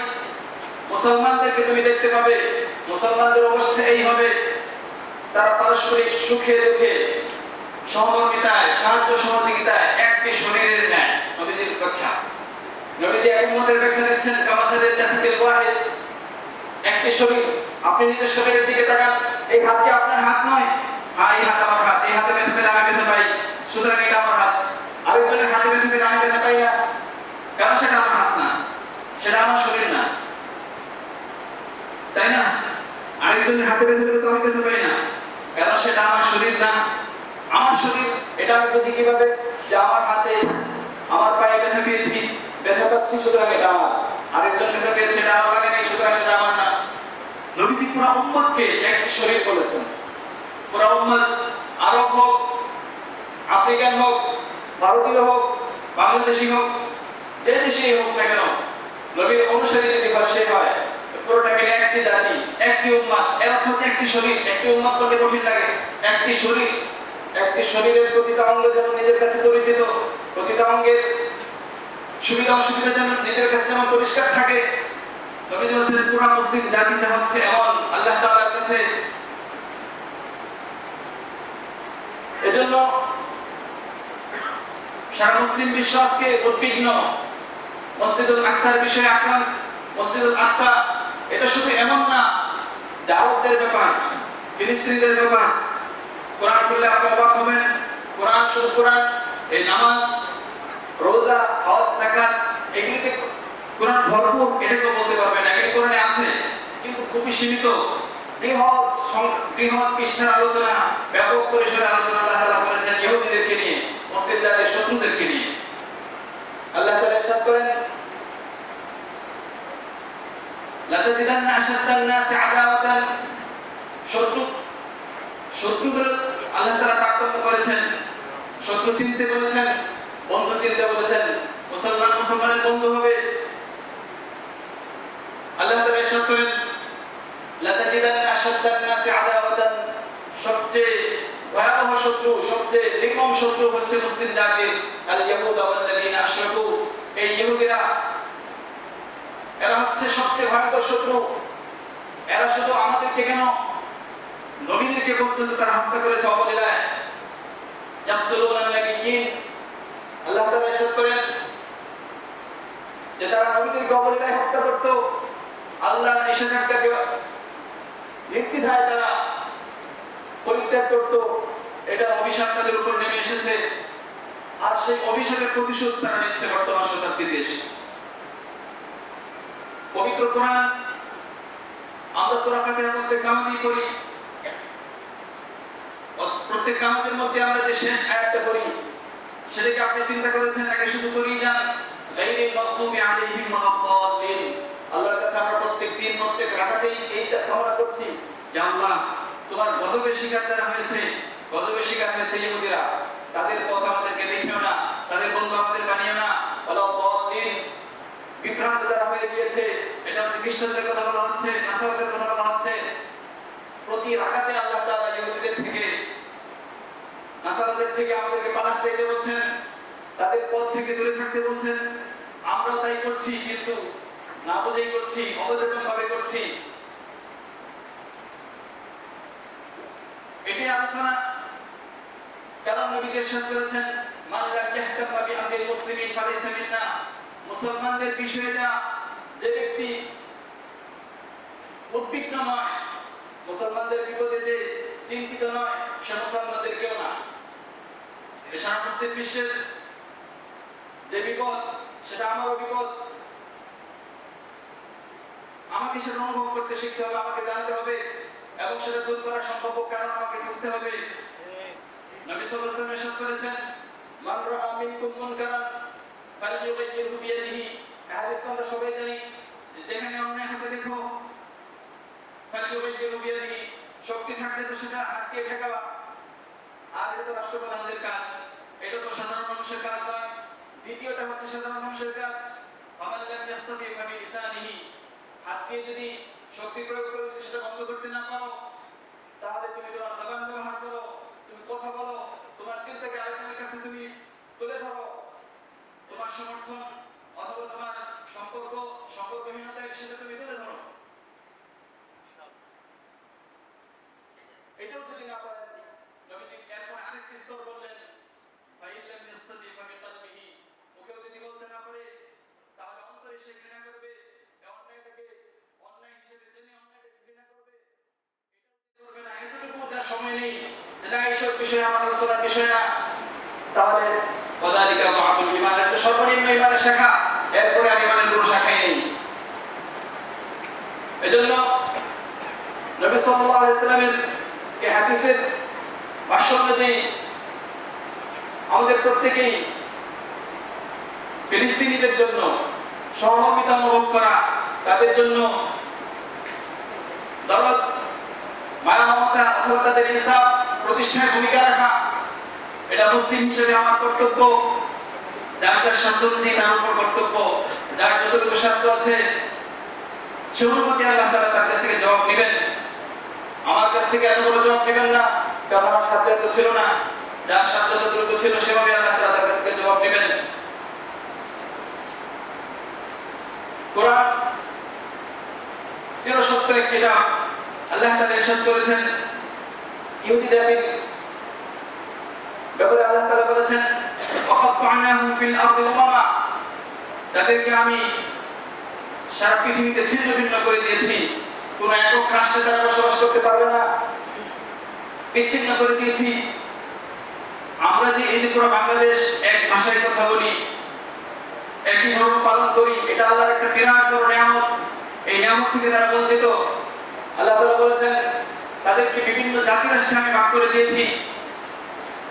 মুসলমানদেরকে তুমি দেখতে পাবে, মুসলমানদের অবস্থা এই হবে, তারা পারস্পরিক সুখে দুঃখে, সহমর্মিতায়, সাহায্য সহযোগিতায় একটি শরীরের ন্যায়। নবীজির ব্যাখ্যা, নবীজি এক উম্মতের ব্যাখ্যা দিচ্ছেন, কামাথালিল জাসাদিল ওয়াহিদ, একটি শরীর। আপনি নিজের শরীরের দিকে তাকান, এই হাত কি আপনার হাত নয়? হ্যাঁ, এই হাত আমার হাত, এই হাতে ব্যথা পেলে আমি ব্যথা পাই, সুতরাং এটা আমার হাত। আরেকজনের হাতে ব্যথা পেলে আমি ব্যথা পাই না, কারণ সেটা আমার হাত না, সেটা আমার শরীর না, তাই না? আরেকজনের হাতে ব্যথা পেলে তো আমি ব্যথা পাই না, কারণ সেটা আমার শরীর না। আমার শরীর, এটা আমি বুঝি কিভাবে? যে আমার হাতে, আমার পায়ে ব্যথা পেয়েছি, ব্যথা পাচ্ছি, সুতরাং এটা আমার। আরেকজন ব্যথা পেয়েছে, এটা আমার লাগে নাই, সুতরাং সেটা আমার না। নবীজি পুরা উম্মতকে একটি শরীর বলেছেন। পুরা উম্মত, আরব হোক, আফ্রিকান হোক, ভারতীয় হোক, বাংলাদেশি হোক, যে দেশেই হোক না কেন, নবীর অনুসারী যদি সে হয়, পুরোটা মিলে একটি জাতি, একটি উম্মত। এর অর্থ হচ্ছে একটি শরীর। একটি উম্মত বলতে কঠিন লাগে, একটি শরীর। একটি শরীরের প্রতিটা অঙ্গ যেমন নিজের কাছে পরিচিত, প্রতিটা অঙ্গের সুবিধা অসুবিধা যেমন নিজের কাছে যেমন পরিষ্কার থাকে, নবীজি বলেছেন পুরা মুসলিম জাতিটা হচ্ছে এমন। আল্লাহ তাআলার কাছে এজন্য সারা মুসলিম বিশ্ব আজকে উদ্বিগ্ন মসজিদুল আকসার বিষয়ে। আক্রান্ত মসজিদুল আকসা এটা শুধু এমন না যে আরবদের ব্যাপার, ফিলিস্তিনিদের ব্যাপার। কোরআন পড়লে আপনি অবাক হবেন, কোরআন শুধু কোরআন, এই নামাজ, রোজা, হজ, যাকাত এগুলিতে কোরআন ভরপুর, এটাকে বলতে পারবেন না। এগুলি কোরআনে আছে কিন্তু খুবই সীমিত। বৃহৎ পৃষ্ঠার আলোচনা, ব্যাপক পরিসরে আলোচনা আল্লাহ তাআলা করেছেন ইহুদিদেরকে নিয়ে, মুসলিম জাতির শত্রুদেরকে নিয়ে। আল্লাহ তাআলা ইরশাদ করেন, লাতাজিদান্না আশাদ্দান নাসি আদাওয়াতান, শত্রুদের আল্লাহ তাআলা তারতম্য করেছেন। শত্রু চিনতে বলেছেন, বন্ধু চিনতে বলেছেন। মুসলমানের বন্ধু হবে। আল্লাহ তাআলা ইরশাদ করেন, লাতাজিদান্না আশাদ্দান নাসি আদাওয়াতান, সবচেয়ে ভয়াবহ শত্রু, সবচেয়ে নির্মম শত্রু হচ্ছে মুসলিম জাতির আল ইয়াহুদ ওয়াল্লাযীনা আশরাকু, এই ইহুদিরা। এরা হচ্ছে সবচেয়ে ভয়ঙ্কর শত্রু। এরা শুধু আমাদেরকে কেন, নবীদেরকে পর্যন্ত তারা হত্যা করেছে অবলীলায়। ইয়াকতুলুনা নাবিয়্যিন, আল্লাহ তাআলা ইরশাদ করেন যে তারা নবীদেরকে অবলীলায় হত্যা করত। আল্লাহর নিষেধাজ্ঞাকে নির্দ্বিধায় তারা পরিত্যাগ করত। এটা অভিশাপ তাদের উপর নেমে এসেছে, আর সেই অভিশাপের প্রতিশোধ তারা নিচ্ছে বর্তমান শতাব্দীর দেশ। পবিত্র কোরআন আমরা সূরা ফাতিহার মধ্যে নামাজই পড়ি, প্রত্যেক নামাজের মধ্যে আমরা যে শেষ আয়াতটা পড়ি সেটাকে আপনি চিন্তা করেছেন নাকি শুধু পড়েই যান? গায়রিল মাগদুবি আলাইহিম ওয়ালাদ-দাল্লিন। আল্লাহর কাছে আমরা প্রত্যেক দিন প্রত্যেক রাকাতেই এইটা কামনা করছি যে আল্লাহ তোমার গজবের শিকার যারা হয়েছে, গজবের শিকার হয়েছে ইহুদিরা, তাদের পথ আমাদেরকে দেখিও না, তাদের বন্ধু আমাদের বানিও না। ওয়ালাদ-দাল্লিন, বিভ্রান্ত যারা হয়ে গিয়েছে, এটা হচ্ছে খ্রিস্টানদের কথা বলা হচ্ছে, নাসারাদের কথা বলা হচ্ছে। প্রতি রাকাতে আল্লাহ তাআলা ইহুদিদের থেকে, নাসারাদের থেকে আমাদেরকে পালাতে চাইতে বলছেন, তাদের পথ থেকে দূরে থাকতে বলছেন। আমরা তাই করছি, কিন্তু না বুঝেই করছি, অবচেতন ভাবে করছি। এটি আলোচনা কারণ নবী ইরশাদ করেছেন, মান লাম ইয়াহতাম বিআমরিল মুসলিমিন ফালাইসা মিন্না। মুসলমানদের বিষয়ে যে ব্যক্তি উদ্বিগ্ন নয়, মুসলমানদের বিপদে যে চিন্তিত নয়, সে মুসলমানদের কেউ না। সারা মুসলিম বিশ্বের যে বিপদ, সেটা আমারও বিপদ। আমাকে সেটা অনুভব করতে শিখতে হবে, আমাকে জানতে হবে, এবং সেটা দূর করা সম্ভব কারণ আমাকে বুঝতে হবে। নবী সাল্লাল্লাহু আলাইহি ওয়াসাল্লাম ইরশাদ করেছেন, মান রাআ মিনকুম মুনকারান ফালইয়ুগাইয়িরহু বিয়াদিহি। হাদিস আমরা সবাই জানি যে যেখানে অন্যায় হতে দেখো, ফালইয়ুগাইয়িরহু বিয়াদিহি, শক্তি থাকলে তো সেটা হাতকে ঠেকাবা। আর এটা তো রাষ্ট্রপ্রধানদের কাজ, এটা তো সাধারণ মানুষের কাজ নয়। দ্বিতীয়টা হচ্ছে সাধারণ মানুষের কাজ, ফামান লাম ইয়াস্তাতি ফাবিলিসানিহি। হাত দিয়ে যদি শক্তি প্রয়োগ করে সেটা বন্ধ করতে না পারো, তাহলে তুমি তোমার জবান ব্যবহার করো, তুমি কথা বলো, তোমার চিন্তাকে আরেকজনের কাছে তুমি তুলে ধরো। তোমার সমর্থন অথবা তোমার সম্পর্কহীনতা সেটা তুমি তুলে ধরো। এটাও যদি না পারেন, নবীজি এরপর আরেকটি স্তর বললেন, ফাইন লাম ইয়াস্তাতি ফাবিকলবিহি। মুখেও যদি বলতে না পারে, তাহলে অন্তরে সে ঘৃণা করবে, অন্যায়টাকে অন্যায় হিসেবে জেনে অন্যায়টাকে ঘৃণা করবে। এটা করবে না, এতটুকু বোঝার সময় নেই, এটা এইসব বিষয়ে আমার আলোচনার বিষয় না। তাহলে ওয়াদালিকা দুআফুল ঈমান, এটা সর্বনিম্ন ঈমানের শাখা, এরপরে আর ঈমানের কোনো শাখাই নেই। এজন্য নবী সাল্লাল্লাহু আলাইহি ওয়াসাল্লামের এই হাদিসের ভাষ্য অনুযায়ী আমাদের প্রত্যেকেই ফিলিস্তিনিদের জন্য সহমর্মিতা অনুভব করা, তাদের জন্য দরদ, মায়া মমতা অথবা তাদের ইনসাফ প্রতিষ্ঠায় ভূমিকা রাখা, এটা মুসলিম হিসেবে আমার কর্তব্য। যার যার সাধ্য অনুযায়ী তার উপর কর্তব্য, যার যতটুকু সাধ্য আছে সে অনুমতি আল্লাহ তাআলা তার কাছ থেকে জবাব নেবেন। আমার কাছ থেকে এত বড় জবাব নেবেন না, কারণ আমার সাধ্য এত ছিল না। যার সাধ্য যতটুকু ছিল সেভাবে আল্লাহ তাআলা তার কাছ থেকে জবাব নেবেন। কোরআন চিরসত্য এক কিতাব। আল্লাহ তাআলা ইরশাদ করেছেন, ইহুদি জাতির ব্যাপারে আল্লাহ তাআলা বলেছেন ওয়াকাত্তা'নাহুম ফিল আরদি উমামা, তাদেরকে আমি সারা পৃথিবীতে ছিন্ন ভিন্ন করে দিয়েছি, কোন একক রাষ্ট্রে তারা বসবাস করতে পারবে না, বিচ্ছিন্ন করে দিয়েছি। আমরা যে এই যে পুরো বাংলাদেশ এক ভাষায় কথা বলি, একই ধর্ম পালন করি, এটা আল্লাহর একটা বিরাট বড় নিয়ামত। এই নিয়ামত থেকে তারা বঞ্চিত। আল্লাহ তাআলা বলেছেন তাদেরকে বিভিন্ন জাতি রাষ্ট্রে আমি ভাগ করে দিয়েছি,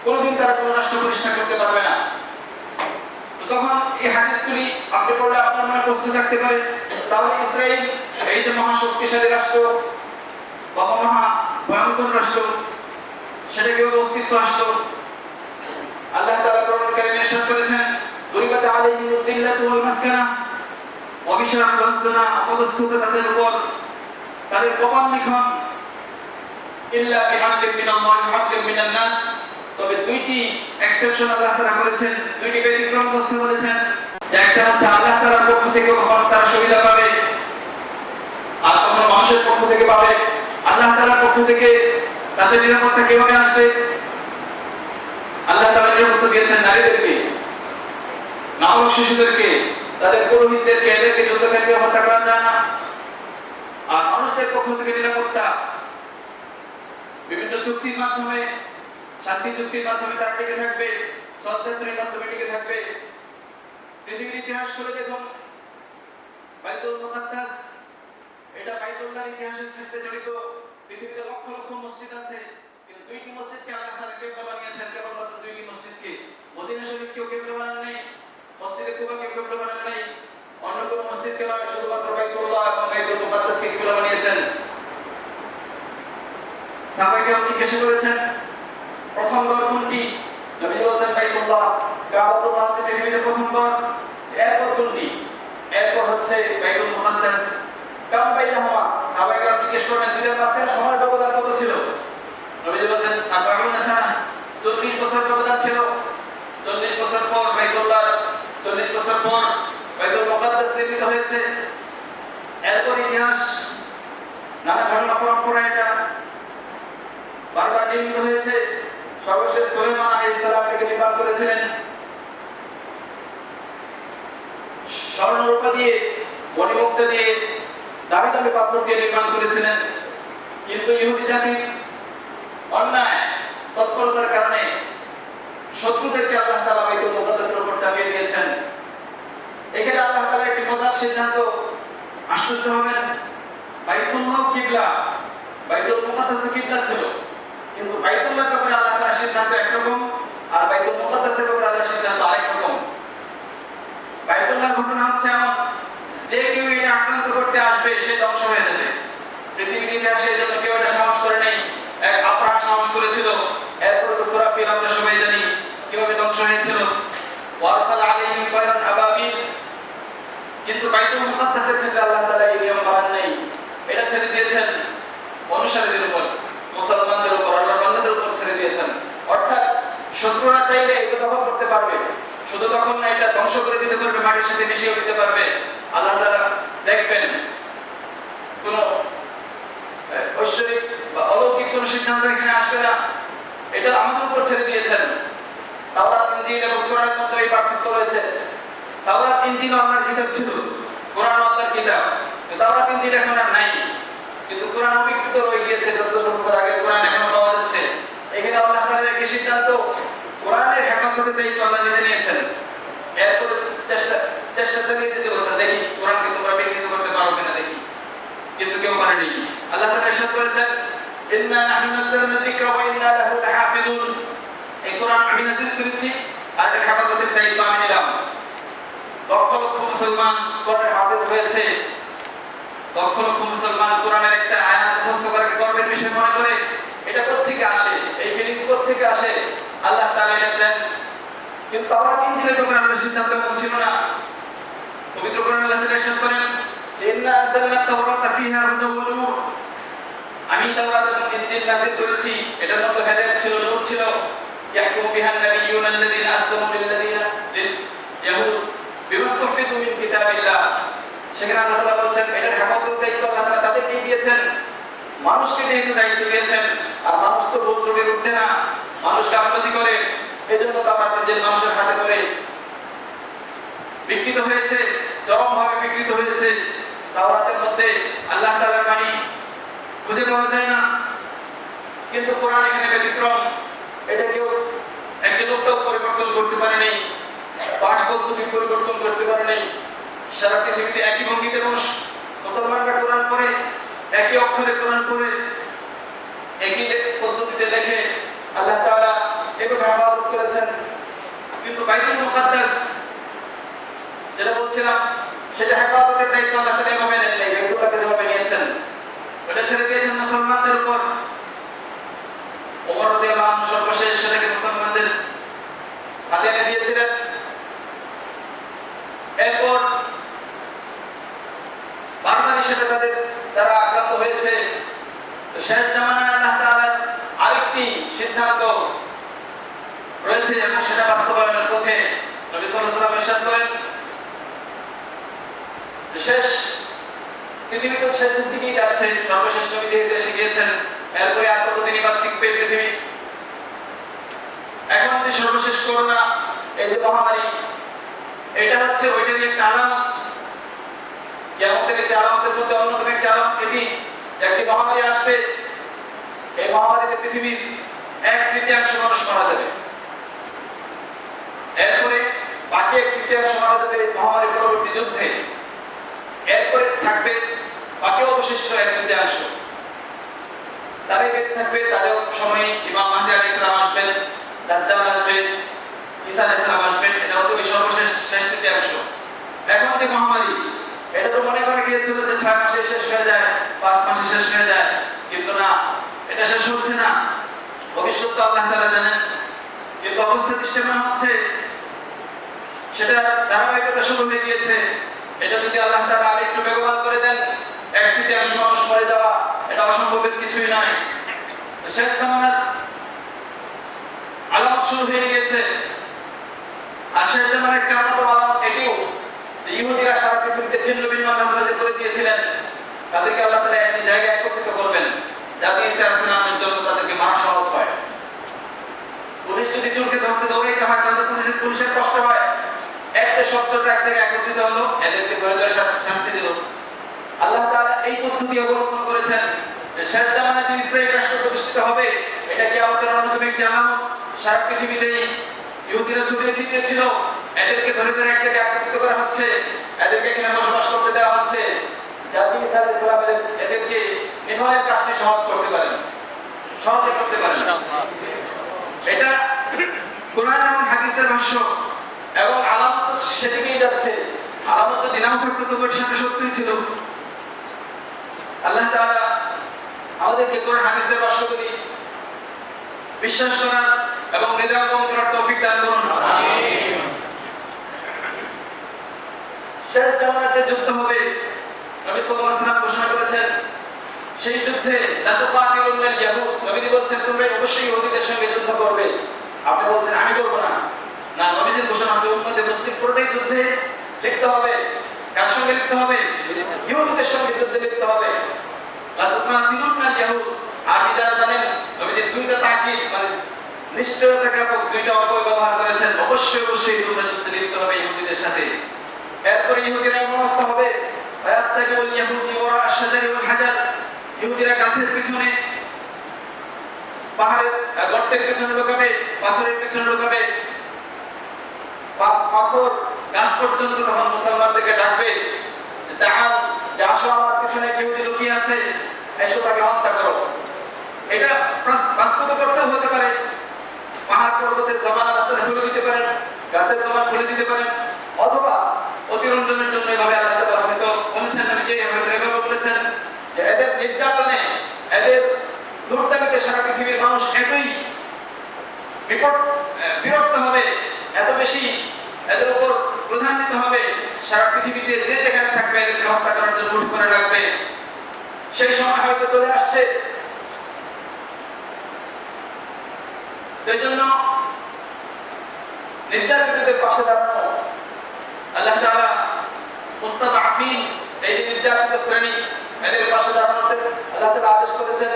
কোনোদিন তারা কোনো রাষ্ট্র প্রতিষ্ঠা করতে পারবে না। তো তখন এই হাদিসগুলি আপনি পড়লে আপনার মনে প্রশ্ন থাকতে পারে, তাহলে ইসরায়েল এই যে মহাশক্তিশালী রাষ্ট্র বা মহা ভয়ঙ্কর রাষ্ট্র, সেটা কিভাবে অস্তিত্ব আসলো? আল্লাহ তাআলা কোরআন কারীমে ইরশাদ করেছেন দুরিবাত আলাইহিমুদ দিল্লাতু ওয়াল মাসকানা, অভিশাপ, বঞ্চনা, অপদস্থতা তাদের উপর, তাদের কপাল লিখন, ইল্লা বিহাবলিন মিনাল্লাহি ওয়া হাবলিন মিনান নাস। তবে দুইটি এক্সেপশন আল্লাহ তাআলা করেছেন, দুইটি ব্যতিক্রম অবস্থা বলেছেন। একটা হচ্ছে আল্লাহ তাআলার পক্ষ থেকে কখনো তারা সুবিধা পাবে, আর কখনো মানুষের পক্ষ থেকে পাবে। আল্লাহ তাআলার পক্ষ থেকে তাদের নিরাপত্তা কিভাবে আসবে? আল্লাহ তাআলা নিরাপত্তা দিয়েছেন নারীদেরকে, নাবালক শিশুদেরকে, তাদের পুরোহিতদেরকে, এদেরকে যুদ্ধক্ষেত্রে হত্যা করা যায় না। আর মানুষদের পক্ষ থেকে নিরাপত্তা বিভিন্ন চুক্তির মাধ্যমে, শান্তি চুক্তির মাধ্যমে তারা টিকে থাকবে, সৎযাত্রীর মাধ্যমে টিকে থাকবে। পৃথিবীর ইতিহাস করে দেখুন, বাইতুল মুকাদ্দাস, এটা বাইতুল্লাহর ইতিহাসের সাথে জড়িত। পৃথিবীতে লক্ষ লক্ষ মসজিদ আছে, কিন্তু দুইটি মসজিদকে আল্লাহ তাআলা কিবলা বানিয়েছেন, কেবলমাত্র দুইটি মসজিদকে। মদিনা শরীফকেও কিবলা বানান নেই, মসজিদে কুবাকে কিবলা বানান নেই, অন্য কোন মসজিদকে নয়, শুধুমাত্র বাইতুল্লাহ এবং বাইতুল মুকাদ্দাসকে কিবলা বানিয়েছেন। সাহাবায়ে জিজ্ঞাসা করেছেন প্রথম ঘর কোনটি? নবী বলেছেন বাইতুল্লাহ, কাবাতুল্লাহ হচ্ছে পৃথিবীতে প্রথম ঘর। এরপর কোনটি? এরপর হচ্ছে বাইতুল মুকাদ্দাস। কাম বাইনাহুমা, সাহাবায়ে কেরাম জিজ্ঞেস করলেন দুইটার মাঝখানে সময়ের ব্যবধান কত ছিল? নবী বলেছেন 40 সানা, 40 বছর ব্যবধান ছিল। 40 বছর পর বাইতুল্লাহ, 40 বছর পর বাইতুল মুকাদ্দাস নির্মিত হয়েছে। এরপর ইতিহাস, নানা ঘটনা পরম্পরা এটা বারবার নির্মিত হয়েছে। সর্বশেষ সুলাইমান আলাইহিস সালাম এটাকে নির্মাণ করেছিলেন স্বর্ণ রূপা দিয়ে, মণিমুক্তা দিয়ে, দামি দামি পাথর দিয়ে নির্মাণ করেছিলেন। কিন্তু ইহুদি জাতি অন্যায় তৎপরতার কারণে শত্রুদেরকে আল্লাহ তাআলা বাইতুল মুকাদ্দাসের উপর চাপিয়ে দিয়েছেন। এখানে আল্লাহ তাআলা একটি মজার সিদ্ধান্ত, আশ্চর্য হবেন, বাইতুল্লাহ কিবলা, বাইতুল মুকাদ্দাসের কিবলা ছিল, কিন্তু বাইতুল্লাহর ব্যাপারে আল্লাহ তাআলার সিদ্ধান্ত একরকম, আর বাইতুল মুকাদ্দাসের ব্যাপারে আল্লাহর সিদ্ধান্ত আরেক রকম। বাইতুল্লাহর ঘটনা হচ্ছে এমন, যে কেউ এটা আক্রান্ত করতে আসবে সে ধ্বংস হয়ে যাবে। পৃথিবীর ইতিহাসে এর জন্য কেউ এটা সাহস করে নাই। এক আব্রাহা সাহস করেছিল, এরপরে তো সূরা ফিল আমরা সবাই জানি কিভাবে ধ্বংস হয়েছিল। ওয়ারসাল আলাইহিম তায়রান আবাবিল। কিন্তু বাইতুল মুকাদ্দাসের ক্ষেত্রে আল্লাহ তাআলা এই নিয়ম বানান নাই, এটা ছেড়ে দিয়েছেন অনুসারীদের উপর, মুসলমানদের উপর, আল্লাহর বান্দাদের উপর ছেড়ে দিয়েছেন। অর্থাৎ শত্রুরা চাইলে এটা দখল করতে পারবে, শুধু তখন না, এটা ধ্বংস করে দিতে পারবে, মাটির সাথে মিশিয়ে দিতে পারবে। আল্লাহ তাআলা দেখবেন কোন ঐশ্বরিক বা অলৌকিক কোন সিদ্ধান্ত এখানে আসবে না, এটা আমাদের উপর ছেড়ে দিয়েছেন। তাওরাত, ইনজিল এবং কোরআনের মধ্যে এই পার্থক্য রয়েছে। তাওরাত ইনজিল আল্লাহর কিতাব ছিল, কোরআন আল্লাহর কিতাব। তাওরাত ইনজিল এখন আর নাই, কিন্তু কোরআন অবিকৃত রয়ে গিয়েছে। 1400 বছর আগে কোরআন এখনো পাওয়া যাচ্ছে। এখানে আল্লাহ তাআলার একটি সিদ্ধান্ত, কোরআনের হেফাজতের দায়িত্ব আল্লাহ নিজে নিয়েছেন। এরপর চেষ্টা চালিয়ে যেতে বলছেন, দেখি কোরআনকে তোমরা বিকৃত করতে পারো কিনা দেখি, কিন্তু কেউ পারেনি। আল্লাহ তাআলা ইরশাদ করেছেন ইন্না নাহনু নাযালনা যিকরা ওয়া ইন্না লাহু লাহাফিজুন। এই কোরআন আমি নাযিল করেছি, আর এর হেফাজতের দায়িত্ব আমি নিলাম। লক্ষ লক্ষ মুসলমান কোরআনের হাফেজ হয়েছে, লক্ষ লক্ষ মুসলমান কোরআনের একটা আয়াত মুখস্থ করাকে গর্বের বিষয় মনে করে। এটা কোত্থেকে আসে? এই ফিলিংস কোত্থেকে আসে? আল্লাহ তাআলা এটা দেন। কিন্তু তাওরাত ইনজিলের ব্যাপারে আল্লাহর সিদ্ধান্ত এমন ছিল না। পবিত্র কোরআনে আল্লাহ তাআলা ইরশাদ করেন ইন্না আনজালনা তাওরাতা ফিহা হুদান ওয়া নূর। আমি তাওরাত এবং ইনজিল নাযিল করেছি, এটার মধ্যে হেদায়েত ছিল, নূর ছিল। ইয়াহকুমু বিহান নাবিয়্যুনা আল্লাযীনা আসলামু লিল্লাযীনা ইয়াহুদ বিমাস্তাহফিযু মিন কিতাবিল্লাহ। সেখানে আল্লাহ তাআলা বলেন এটার হেফাজতের দায়িত্ব আল্লাহ তাআলা তাদেরকে দিয়েছেন। মানুষকে যেহেতু দায়িত্ব দিয়েছেন, আর মানুষ তো ভুল ত্রুটির ঊর্ধ্বে না, মানুষ গাফলতি করে, এই জন্য তাওরাত ইনজিল মানুষের হাতে করে বিকৃত হয়েছে, চরমভাবে বিকৃত হয়েছে। তাওরাতের মধ্যে আল্লাহ তাআলার বাণী খুঁজে পাওয়া যায় না, কিন্তু কোরআন এখানে ব্যতিক্রম। এটা কেউ একজন লোকটাও পরিবর্তন করতে পারে নাই, পাঠ পদ্ধতি পরিবর্তন করতে পারে নাই। সারা পৃথিবীতে একই ভঙ্গিতে মুসলমানরা কোরআন পড়ে, একই অক্ষরে কোরআন পড়ে, একই পদ্ধতিতে লেখে। আল্লাহ তাআলা এগুলো হেফাজত করেছেন, কিন্তু বাইতুল মুকাদ্দাস যেটা বলছিলাম সেটা হেফাজতের দায়িত্ব আল্লাহ তাআলা এভাবে নেন নাই। বাইতুল্লাহকে যেভাবে নিয়েছেন ওটা ছেড়ে দিয়েছেন মুসলমানদের উপর। ওমর রাদিয়াল্লাহু আনহু সর্বশেষ সেটাকে মুসলমানদের হাতে এনে দিয়েছিলেন। এরপর বারবারই সেটা তারা আক্রান্ত হয়েছে। শেষ জামানায় আল্লাহ তাআলার আরেকটি সিদ্ধান্ত রয়েছে এবং সেটা বাস্তবায়নের পথে। নবী সাল্লাল্লাহু আলাইহি ওয়াসাল্লাম ইরশাদ করেন যে শেষ পৃথিবী তো শেষের দিকেই যাচ্ছে, সর্বশেষ নবী যেহেতু এসে গিয়েছেন, এরপরে আর কতদিনই বা টিকবে পৃথিবী। এখন যে সর্বশেষ করোনা, এই যে মহামারী, এটা হচ্ছে ওইটারই একটা আলামত। কিয়ামতের এই আলামতের মধ্যে অন্যতম একটা আলামত এটি, একটি মহামারী আসবে। এই মহামারীতে পৃথিবীর 1/3 মানুষ মারা যাবে, এরপরে বাকি 1/3 মারা যাবে মহামারী পরবর্তী যুদ্ধে। এরপরে থাকবে বাকি অবশিষ্ট 1/3। তারাই বেঁচে থাকবে। তাদের সময় ইমাম মাহদী আলাইহিস সালাম আসবেন, দাজ্জাল আসবে, ঈসা আলাইহিস সালাম আসবেন। এটা হচ্ছে ওই সর্বশেষ শেষ 1/3। এখন যে মহামারী, এটা তো মনে করা গিয়েছিল যে 6 মাসে শেষ হয়ে যায়, 5 মাসে শেষ হয়ে যায়, কিন্তু না, এটা শেষ হচ্ছে না। ভবিষ্যৎ তো আল্লাহ তাআলা জানেন, কিন্তু অবস্থা দৃশ্যমান হচ্ছে সেটা ধারাবাহিকতা শুরু হয়ে গিয়েছে। এটা যদি আল্লাহ তাআলা আরেকটু বেগবান করে দেন, 1/3 মানুষ মরে যাওয়া এটা অসম্ভবের কিছুই নয়। শেষ জামানার আলামত শুরু হয়ে গিয়েছে। আর শেষ জামানার একটা অন্যতম আলামত এটিও যে ইহুদিরা সারা পৃথিবীতে ছিন্ন ভিন্ন আল্লাহ করে দিয়েছিলেন। তাদেরকে আল্লাহ তাআলা একটি জায়গায় একত্রিত করবেন যাতে ঈসা আলাইহিস সালামের জন্য তাদেরকে মারা সহজ হয়। পুলিশ যদি চোরকে ধরতে দৌড়াইতে হয় তাহলে পুলিশের কষ্ট হয়। এক যে সচ্ছলরা এক জায়গায় একত্রিত হলো, এদেরকে ধরে ধরে শাস্তি দিল। আল্লাহ তাআলা এই পদ্ধতি অবলম্বন করেছেন যে শেষ জামানায় যে ইসরায়েল রাষ্ট্র প্রতিষ্ঠিত হবে, এটা কিয়ামতের অন্যতম একটি আলামত। সারা পৃথিবীতে ইহুদিরা ছড়িয়ে ছিটিয়ে ছিল, এদেরকে ধরে ধরে এক জায়গায় একত্রিত করা হচ্ছে, এদেরকে এখানে বসবাস করতে দেওয়া হচ্ছে যাতে ঈসা আলাইহিস সালাম এদেরকে নিধনের কাজটি সহজে করতে পারেন। এটা কোরআন এবং হাদিসের ভাষ্য এবং আলামত সেদিকেই যাচ্ছে। আলামত যদি নাও থাকতো তবে এর সাথে সত্যই ছিল। আল্লাহ তাআলা আমাদেরকে কোরআন হাদিসের ভাষ্যগুলি বিশ্বাস করার এবং হৃদয়ঙ্গম করার তৌফিক দান করুন। আমিন। শেষ জামানার যে যুদ্ধ হবে, নবী সাল্লাল্লাহু আলাইহি ওয়াসাল্লাম ঘোষণা করেছেন সেই যুদ্ধে লা তুকাতিলুল ইয়াহুদ, নবীজি বলছেন তোমরা অবশ্যই ইহুদিদের সঙ্গে যুদ্ধ করবে। আপনি বলছেন আমি করব না। না, নবীজির ঘোষণা হচ্ছে উম্মতে মুসলিম পুরোটাই যুদ্ধে লিপ্ত হবে। কার সঙ্গে লিপ্ত হবে? ইহুদিদের সঙ্গে যুদ্ধে লিপ্ত হবে। লা তুকাতিলুল ইয়াহুদ, আপনি যারা জানেন নবীজি দুইটা তাকিদ মানে নিশ্চয়তা জ্ঞাপক দুইটা অব্যয় ব্যবহার করেছেন। অবশ্যই অবশ্যই তোমরা যুদ্ধে লিপ্ত হবে ইহুদিদের সাথে। এরপরে ইহুদিরা এমন অবস্থা হবে ফায়াফতাকিউল ইয়াহুদি ওয়ারা আশ-শাজারি ওয়াল হাজার, ইহুদিরা গাছের পিছনে, পাহাড়ের গর্তের পিছনে লুকাবে, পাথরের পিছনে লুকাবে। পাথর গাছ পর্যন্ত তখন মুসলমানদেরকে ডাকবে, তাআল আসো আমার পিছনে ইহুদি লুকিয়ে আছে, এসো তাকে হত্যা করো। এটা বাস্তবে করতে হতে পারে। পাহাড় পর্বতের জবান আল্লাহ তাআলা খুলে দিতে পারেন, গাছের জবান খুলে দিতে পারেন, অথবা অতিরঞ্জনের জন্য এভাবে আল্লাহ তাআলা হয়তো বলেছেন, নবীজি এভাবে বলেছেন যে এদের নির্যাতনে, এদের দুর্দান্তে সারা পৃথিবীর মানুষ এতই বিরক্ত হবে, এত বেশি এদের উপর প্রধান্বিত হবে, সারা পৃথিবীতে যে যেখানে থাকবে এদেরকে হত্যা করার জন্য উঠে পড়ে লাগবে। সেই সময় হয়তো চলে আসছে। এই জন্য নির্যাতিতদের পাশে দাঁড়ানো, আল্লাহ তাআলা মুস্তাদআফিন, এই যে নির্যাতিত শ্রেণী, এদের পাশে দাঁড়ানোতে আল্লাহ তাআলা আদেশ করেছেন।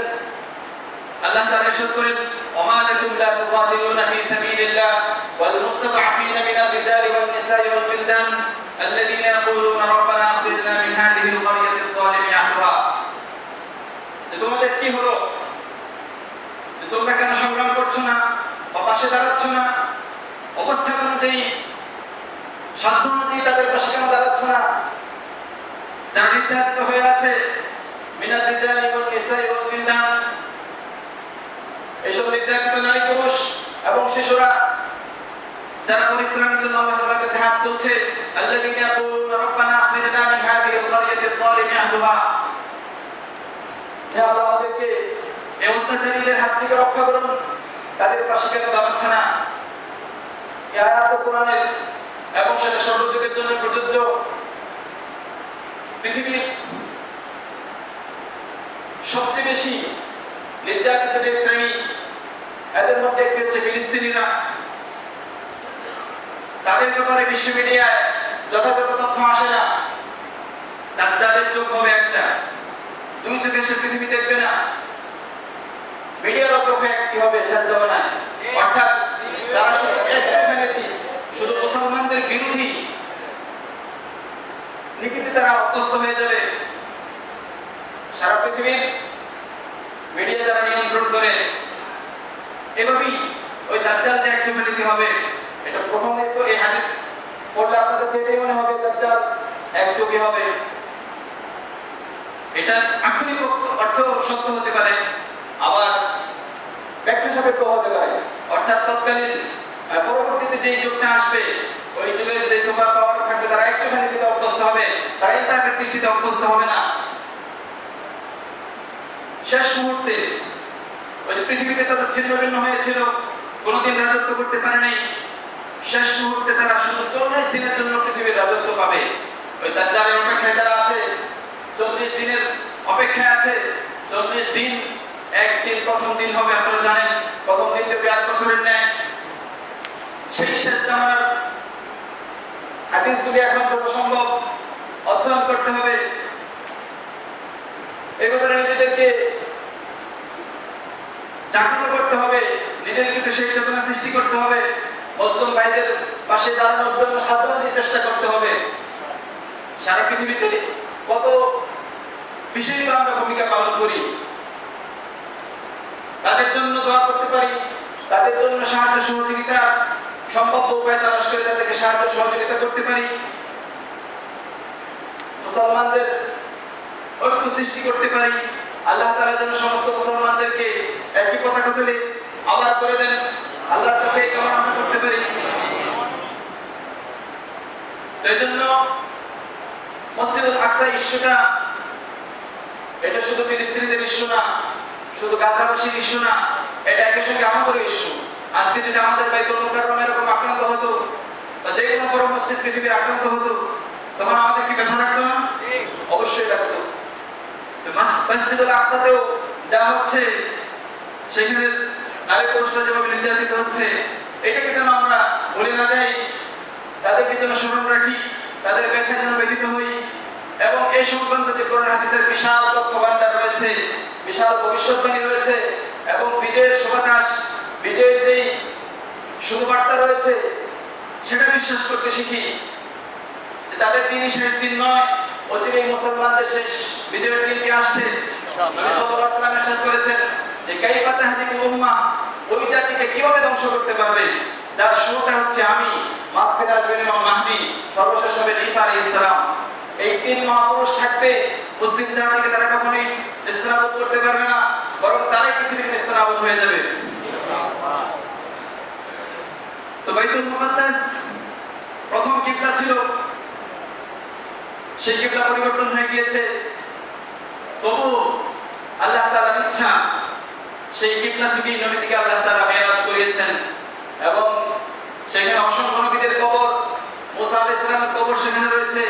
আল্লাহ তাআলা ইরশাদ করেন ওমা লাকুম লা তুকাতিলুনা ফি সাবিলিল্লাহ الله والمستضعفين من الرجال والنساء والولدان الذين يقولون ربنا اخرجنا من هذه القرية الظالم أهلها তোমাদের কি হলো তোমরা কেন সংগ্রাম করছো না বা পাশে দাঁড়াচ্ছ না অবস্থা অনুযায়ী সাধ্য অনুযায়ী তাদের পাশে কেন দাঁড়াচ্ছ না যারা নির্যাতিত হয়ে আছে মিনাল রিজালি ওয়াল নিসাই ওয়াল বিলদান এসব নির্যাতিত নারী পুরুষ এবং শিশুরা যারা পরিত্রাণের জন্য আল্লাহ তাআলার কাছে হাত তুলছে আল্লাযীনা ইয়াকুলুনা রাব্বানা আখরিজনা মিন হাযিহিল ক্বরিয়াতি আয-যালিমি আহলুহা যে আল্লাহ আমাদেরকে এই অত্যাচারীদের হাত থেকে রক্ষা করুন তাদের পাশে কেন দাঁড়াচ্ছে না এই আয়াত কোরআনের এবং সেটা সর্বযুগের জন্য প্রযোজ্য পৃথিবীর সবচেয়ে বেশি নির্যাতিত যে শ্রেণী এদের মধ্যে একটি হচ্ছে ফিলিস্তিনিরা তাদের ব্যাপারে বিশ্ব মিডিয়ায় যথাযথ তথ্য আসে না দাজ্জালের চোখ হবে একটা দুই চোখে সে পৃথিবী দেখবে না মিডিয়ারও চোখে একটি হবে শেষ জমানায় অর্থাৎ তারা শুধু এক চোখে নীতি শুধু মুসলমানদের বিরোধী নীতিতে তারা অভ্যস্ত হয়ে যাবে সারা পৃথিবীর মিডিয়া যারা নিয়ন্ত্রণ করে এভাবেই ওই দাজ্জাল যে এক চোখে নীতি হবে এটা প্রথমে তো এই হাদিস পড়লে আপনার কাছে এটাই মনে হবে দাজ্জাল এক চোখে হবে এটা আক্ষরিক অর্থ সত্য হতে পারে আবার ব্যাখ্যা সাপেক্ষ হতে পারে অর্থাৎ তৎকালীন পরবর্তীতে যে যুগটা আসবে ওই যুগের যে সুপার পাওয়ার থাকবে তারা এক চোখে নীতিতে অভ্যস্ত হবে তারা ইসলামের দৃষ্টিতে অভ্যস্ত হবে না শেষ মুহূর্তে ওই যে পৃথিবীতে তাদের ছিন্ন ভিন্ন হয়েছিল কোনোদিন রাজত্ব করতে পারে নাই শেষ মুহূর্তে তারা শুধু 40 দিনের জন্য পৃথিবীর রাজত্ব পাবে ওই দাজ্জালের অপেক্ষায় তারা আছে 40 দিনের অপেক্ষায় আছে 40 দিন একদিন প্রথম দিন হবে আপনারা জানেন প্রথম দিনকে 8 বছরের ন্যায় সেই শেষ জামানার হাদিসগুলি এখন যত সম্ভব অধ্যয়ন করতে হবে এই ব্যাপারে নিজেদেরকে জাগ্রত করতে হবে নিজের ভিতরে সেই চেতনা সৃষ্টি করতে হবে মুসলিম ভাইদের পাশে দাঁড়ানোর জন্য সাধনা চেষ্টা করতে হবে সারা পৃথিবীতে কত বিষয়ে আমরা ভূমিকা পালন করি তাদের জন্য দোয়া করতে পারি তাদের জন্য সাহায্য সহযোগিতা সম্ভাব্য উপায় তালাশ করে তাদেরকে সাহায্য সহযোগিতা করতে পারি মুসলমানদের ঐক্য সৃষ্টি করতে পারি আল্লাহ তাআলা যেন সমস্ত মুসলমানদেরকে একই পতাকা তলে আবার করে দেন আল্লাহর কাছে এই কামনা আমরা করতে পারি এই জন্য মসজিদুল আকসা ইস্যুটা এটা শুধু ফিলিস্তিনিদের ইস্যু না শুধু গাজাবাসীর ইস্যু না এটা একই সঙ্গে আমাদের ইস্যু আজকে যদি আমাদের বাইতুল মুকাররম এরকম আক্রান্ত হতো বা যে কোনো বড় মসজিদ পৃথিবীর আক্রান্ত হতো তখন আমাদের কি ব্যথা লাগতো না অবশ্যই লাগতো তো মসজিদুল আকসাতেও যা হচ্ছে সেখানে নারী পুরুষরা যেভাবে নির্যাতিত হচ্ছে এটাকে যেন আমরা ভুলে না যাই তাদেরকে যেন স্মরণ রাখি তাদের ব্যথা যেন ব্যথিত হই এবং এই সংক্রান্ত যে কোরআন হাদিসের বিশাল তথ্য ভান্ডার রয়েছে বিশাল ভবিষ্যৎবাণী রয়েছে এবং বিজয়ের সুবাতাস বিজয়ের যেই সুবার্তা রয়েছে সেটা বিশ্বাস করতে শিখি যে তাদের দিনই শেষ দিন নয় অচিরেই মুসলমানদের শেষ বিজয়ের দিনটি আসছে নবী সাল্লাল্লাহু আলাইহি ওয়াসাল্লাম ইরশাদ করেছেন যে কাইফা তাহদিকুল উম্মাহ ওই জাতিকে কিভাবে ধ্বংস করতে পারবে যার শুরুটা হচ্ছে আমি মাঝখানে আসবেন ইমাম মাহদী সর্বশেষ হবে ঈসা আলাইহিস সালাম এই তিন মহাপুরুষ থাকতে মুসলিম জাতিকে তারা কখনোই ইসলামত করতে পারবে না বরং তারাই পৃথিবীতে ইসলামত হয়ে যাবে তো বাইতুল মুকাদ্দাস প্রথম কিবলা ছিল সেই কিবলা পরিবর্তন হয়ে গিয়েছে তবু আল্লাহ তাআলার ইচ্ছা সেই কিবলা থেকেই নবীজিকে আল্লাহ তাআলা মেরাজ করিয়েছেন এবং সেখানে অসংখ্য নবীদের কবর মুসা আলাইহিস সালামের কবর সেখানে রয়েছে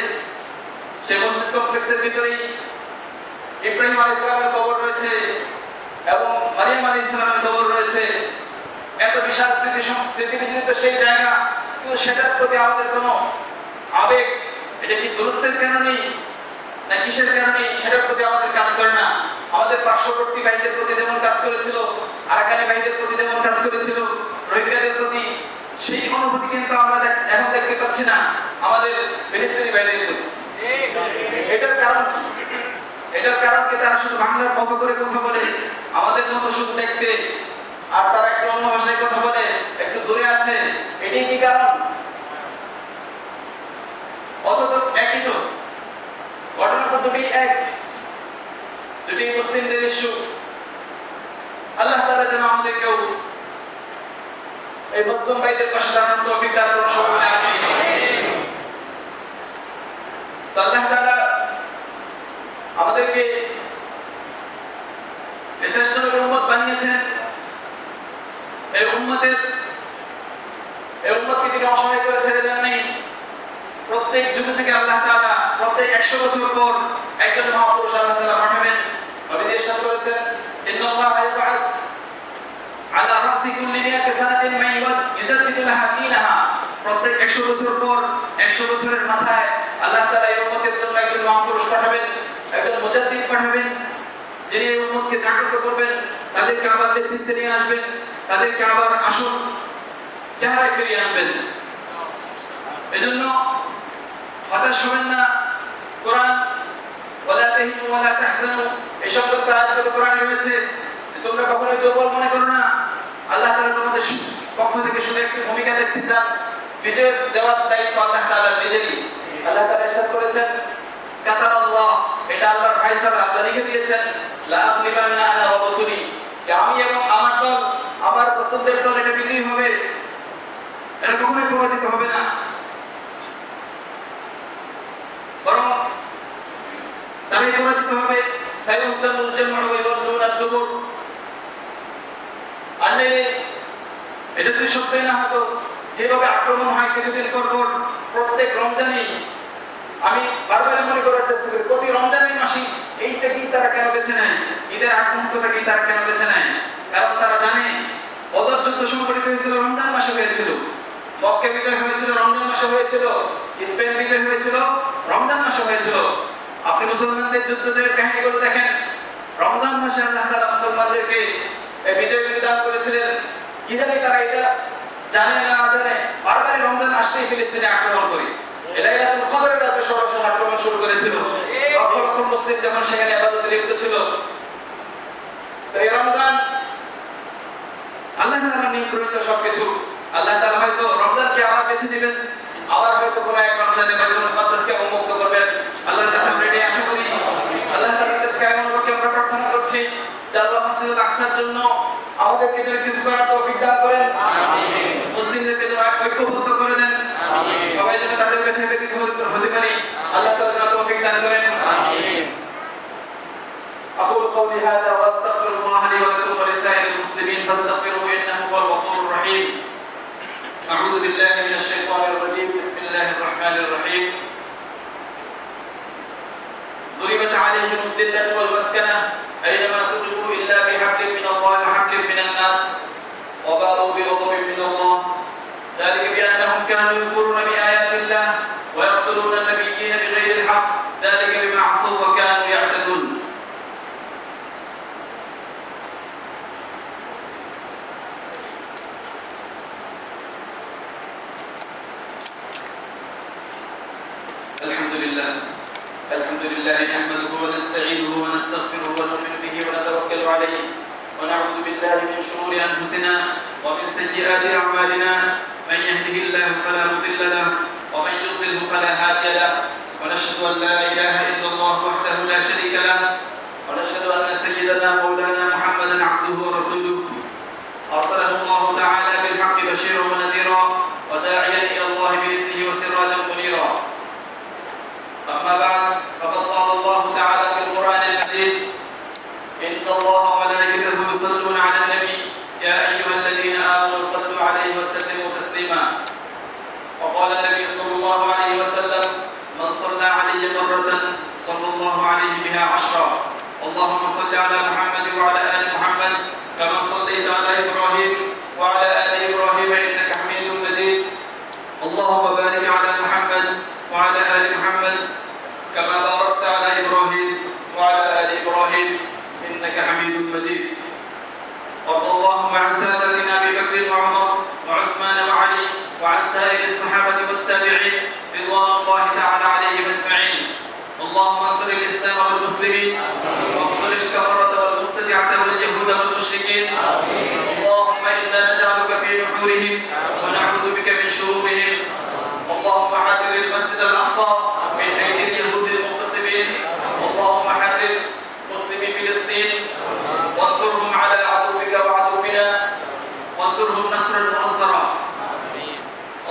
সেই মসজিদ কমপ্লেক্সের ভিতরেই ইব্রাহিম আলাইহিস সালামের কবর রয়েছে এবং মারিয়াম আলাইহিস সালামের কবর রয়েছে এত বিশাল স্মৃতিবিজড়িত সেই জায়গা কিন্তু সেটার প্রতি আমাদের কোনো আবেগ এটা কি দূরত্বের কারণে না কিসের কারণে সেটার প্রতি আমাদের কাজ করে না আমাদের পার্শ্ববর্তী ভাইদের প্রতি যেমন কাজ করেছিল আরাকানি ভাইদের প্রতি যেমন কাজ করেছিল রোহিঙ্গাদের প্রতি সেই অনুভূতি কিন্তু আমরা এখন দেখতে পাচ্ছি না আমাদের ফিলিস্তিনি ভাইদের প্রতি। এটার কারণ কি? তারা শুধু বাংলার মতো করে কথা বলে, আমাদের মতো শুধু দেখতে, আর তারা একটু অন্য ভাষায় কথা বলে, একটু দূরে আছে। এটাই কি কারণ? অথচ একই তো, ঘটনা তো দুটি এক, দুটি মুসলিমদের ইস্যু। আল্লাহ তাআলা যেন আমাদেরকেও এই মুসলিম ভাইদের পাশে দাঁড়ানোর তৌফিক দান করুন সকলে আমিন। তো আল্লাহ তাআলা আমাদেরকে শ্রেষ্ঠ উম্মত বানিয়েছেন। এই উম্মতকে তিনি অসহায় করে ছেড়ে দেন নাই। প্রত্যেক যুগ থেকে আল্লাহ তাআলা প্রত্যেক 100 বছর পর একজন মহাপুরুষ আল্লাহ তাআলা পাঠাবেন। নবীজি ইরশাদ করেছেন, ইন্নাল্লাহা ইয়াবআস আলা রাসি কুল্লি মিয়াতি সানাতিন মান ইউজাদ্দিদু লাহা দীনাহা। প্রত্যেক 100 বছর পর 100 বছরের মাথায় আল্লাহ তাআলা এই উম্মতের জন্য একজন মহাপুরুষ পাঠাবেন, একজন মুজাদ্দিদ পাঠাবেন, যিনি এই উম্মতকে জাগ্রত করবেন, তাদেরকে আবার নেতৃত্বে নিয়ে আসবেন, তাদেরকে আবার আসল চেহারায় ফিরিয়ে আনবেন। এজন্য হতাশ হবেন না। কোরআন ওয়ালা তাহিনু ওয়ালা তাহজানু এই শব্দ আয়াতগুলো কোরআনে রয়েছে। তোমরা কখনোই দুর্বল মনে করো না। আল্লাহ তাআলা তোমাদের পক্ষ থেকে শুধু একটি ভূমিকা দেখতে চান। বিজয় দেওয়ার দায়িত্ব আল্লাহ তাআলার নিজেরই। আল্লাহ তাআলা ইরশাদ করেছেন, কাতারাল্লাহ, এটা আল্লাহর ফয়সালা, আল্লাহ লিখে দিয়েছেন, লা আগলিবান্না আনা ওয়া রাসূলি, যে আমি এবং আমার দল, আমার রাসূলের দল এটা বিজয়ী হবে, এটা কখনোই পরাজিত হবে না। বরং তারাই পরাজিত হবে। সাইয়ুসামুল জামউ ওয়া ইয়াওয়াল্লুনা আদ-দুবুর। আল্লাহ এটা তো সত্যই না হতো, যেভাবে আক্রমণ হয় কিছুদিন পর পর প্রত্যেক রমজানে, আমি বারবার মনে করার চেষ্টা করি প্রতি রমজানের মাসে এইটা কি তারা কেন বেছে নেয়, ঈদের আগ মুহূর্তটা কি তারা কেন বেছে নেয়? কারণ তারা জানে বদর যুদ্ধ সংঘটিত হয়েছিল রমজান মাসে হয়েছিল, মক্কা বিজয় হয়েছিল রমজান মাসে হয়েছিল, স্পেন বিজয় হয়েছিল রমজান মাসে হয়েছিল। আপনি মুসলমানদের যুদ্ধ জয়ের কাহিনীগুলো দেখেন, রমজান মাসে আল্লাহ তাআলা মুসলমানদেরকে এই বিজয় দান করেছিলেন। কি জানি তারা এটা জানে না না জানে, বারবার রমজান আসলেই ফিলিস্তিনে আক্রমণ করে। লাইলাতুল কদরের রাতে সর্বশেষ আক্রমণ শুরু করেছিল। লক্ষ লক্ষ মুসলিম যখন সেখানে ইবাদতে লিপ্ত ছিল। তো এই রমজান আল্লাহ তাআলা নিয়ন্ত্রিত সবকিছু। আল্লাহ তাআলা হয়তো রমজানকে আবার বেছে দিবেন, আবার হয়তো কোন এক রমজানে বাইতুল মুকাদ্দাসকে উন্মুক্ত করবেন। আল্লাহর কাছে আমরা এটাই আশা করি। আল্লাহ তাআলার কাছে কেমন করে আমরা প্রার্থনা করছি যে আল্লাহ মসজিদুল আকসার জন্য আমাদেরকে যেন কিছু করার তৌফিক দান করেন। আমিন। মুসলিমদেরকে যেন ঐক্যবদ্ধ করে দেন। আমিন। সবাই যেন তাদের ব্যথা ব্যতীত হতে পারি, আল্লাহ তাআলা যেন তৌফিক দান করেন। আমিন। أقول قولي هذا وأستغفر الله لي ولكم ولسائر المسلمين فاستغفروه إنه هو الغفور الرحيم. أعوذ بالله من الشيطان الرجيم. بسم الله الرحمن الرحيم. ضربت عليهم الذلة والمسكنة أينما ثقفوا إلا بحبل من الله وحبل من الناس وباءوا بغضب من الله ذلك بأنهم كانوا يكفرون بآيات الله ويقتلون النبيين بغير الحق ذلك بما عصوا وكانوا يعتدون. الحمد لله نحمده ونستعينه ونستغفره ونؤمن به ونتوكل عليه ونعوذ بالله من شرور أنفسنا ومن سيئات أعمالنا من يهده الله فلا مضل له ومن يضلل فلا هادي له ونشهد أن لا إله إلا الله وحده لا شريك له ونشهد أن سيدنا مولانا محمدا عبده ورسوله أرسله الله تعالى بالحق بشيرا ونذيرا وداعيا إلى الله بإذنه وسراجا منيرا. أما بعد فقد قال الله تعالى في القرآن المجيد إن الله وملائكته يصلون على النبي يا أيها الذين آمنوا صلوا عليه وسلموا تسليما. وقال النبي صلى الله عليه وسلم من صلى علي مرة صلى الله عليه بها 10. اللهم صل على محمد وعلى آل محمد كما صليت على إبراهيم وعلى آل إبراهيم إنك حميد مجيد. اللهم بارك على محمد وعلى آل محمد كما باركت على إبراهيم وعلى آل إبراهيم إنك حميد مجيد. وارض اللهم عن سادتنا أبي بكر وعمر وعثمان وعلي وعن سائر الصحابة والتابعين رضوان الله تعالى عليهم أجمعين. اللهم انصر الإسلام والمسلمين وانصر الكفرة والمبتدعة واليهود والمشركين. اللهم إنا نجعلك في نحورهم ونعوذ بك من شرورهم. اللهم حرر المسجد الأقصى من أيدي اليهود المغتصبين. اللهم حرر مسلمي فلسطين وانصرهم على عدوك وعدونا وانصرهم نصرا مؤزرا.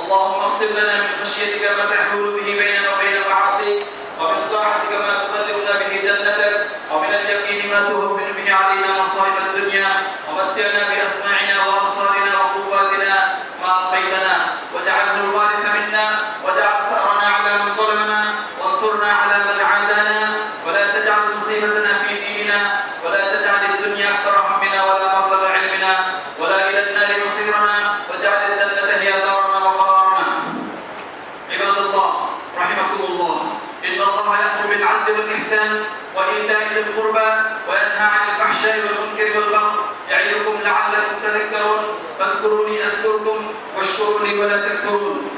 اللهم اقسم لنا من خشيتك ما تحول به بيننا وبين معاصيك، ومن طاعتك ما تبلغنا به جنتك، ومن اليقين ما تهون به علينا مصائب الدنيا، ومتعنا بأسماعنا وأبصارنا وقواتنا ما أبقيتنا، واجعله الوارث منا، واجعل ثأرنا على من ظلمنا، وانصرنا على من عادانا، ولا تجعل مصيبتنا في ديننا، ولا تجعل الدنيا أكبر همنا ولا مبلغ علمنا، ولا إلى النار مصيرنا، واجعل الجنة هي دارنا وقرارنا. عباد الله رحمكم الله، إن الله يأمر بالعدل والإحسان وإيتاء ذي القربى وينهى عن الفحشاء والمنكر والبغي يعظكم لعلكم تذكرون. فاذكروني أذكركم واشكروا لي ولا تكفرون.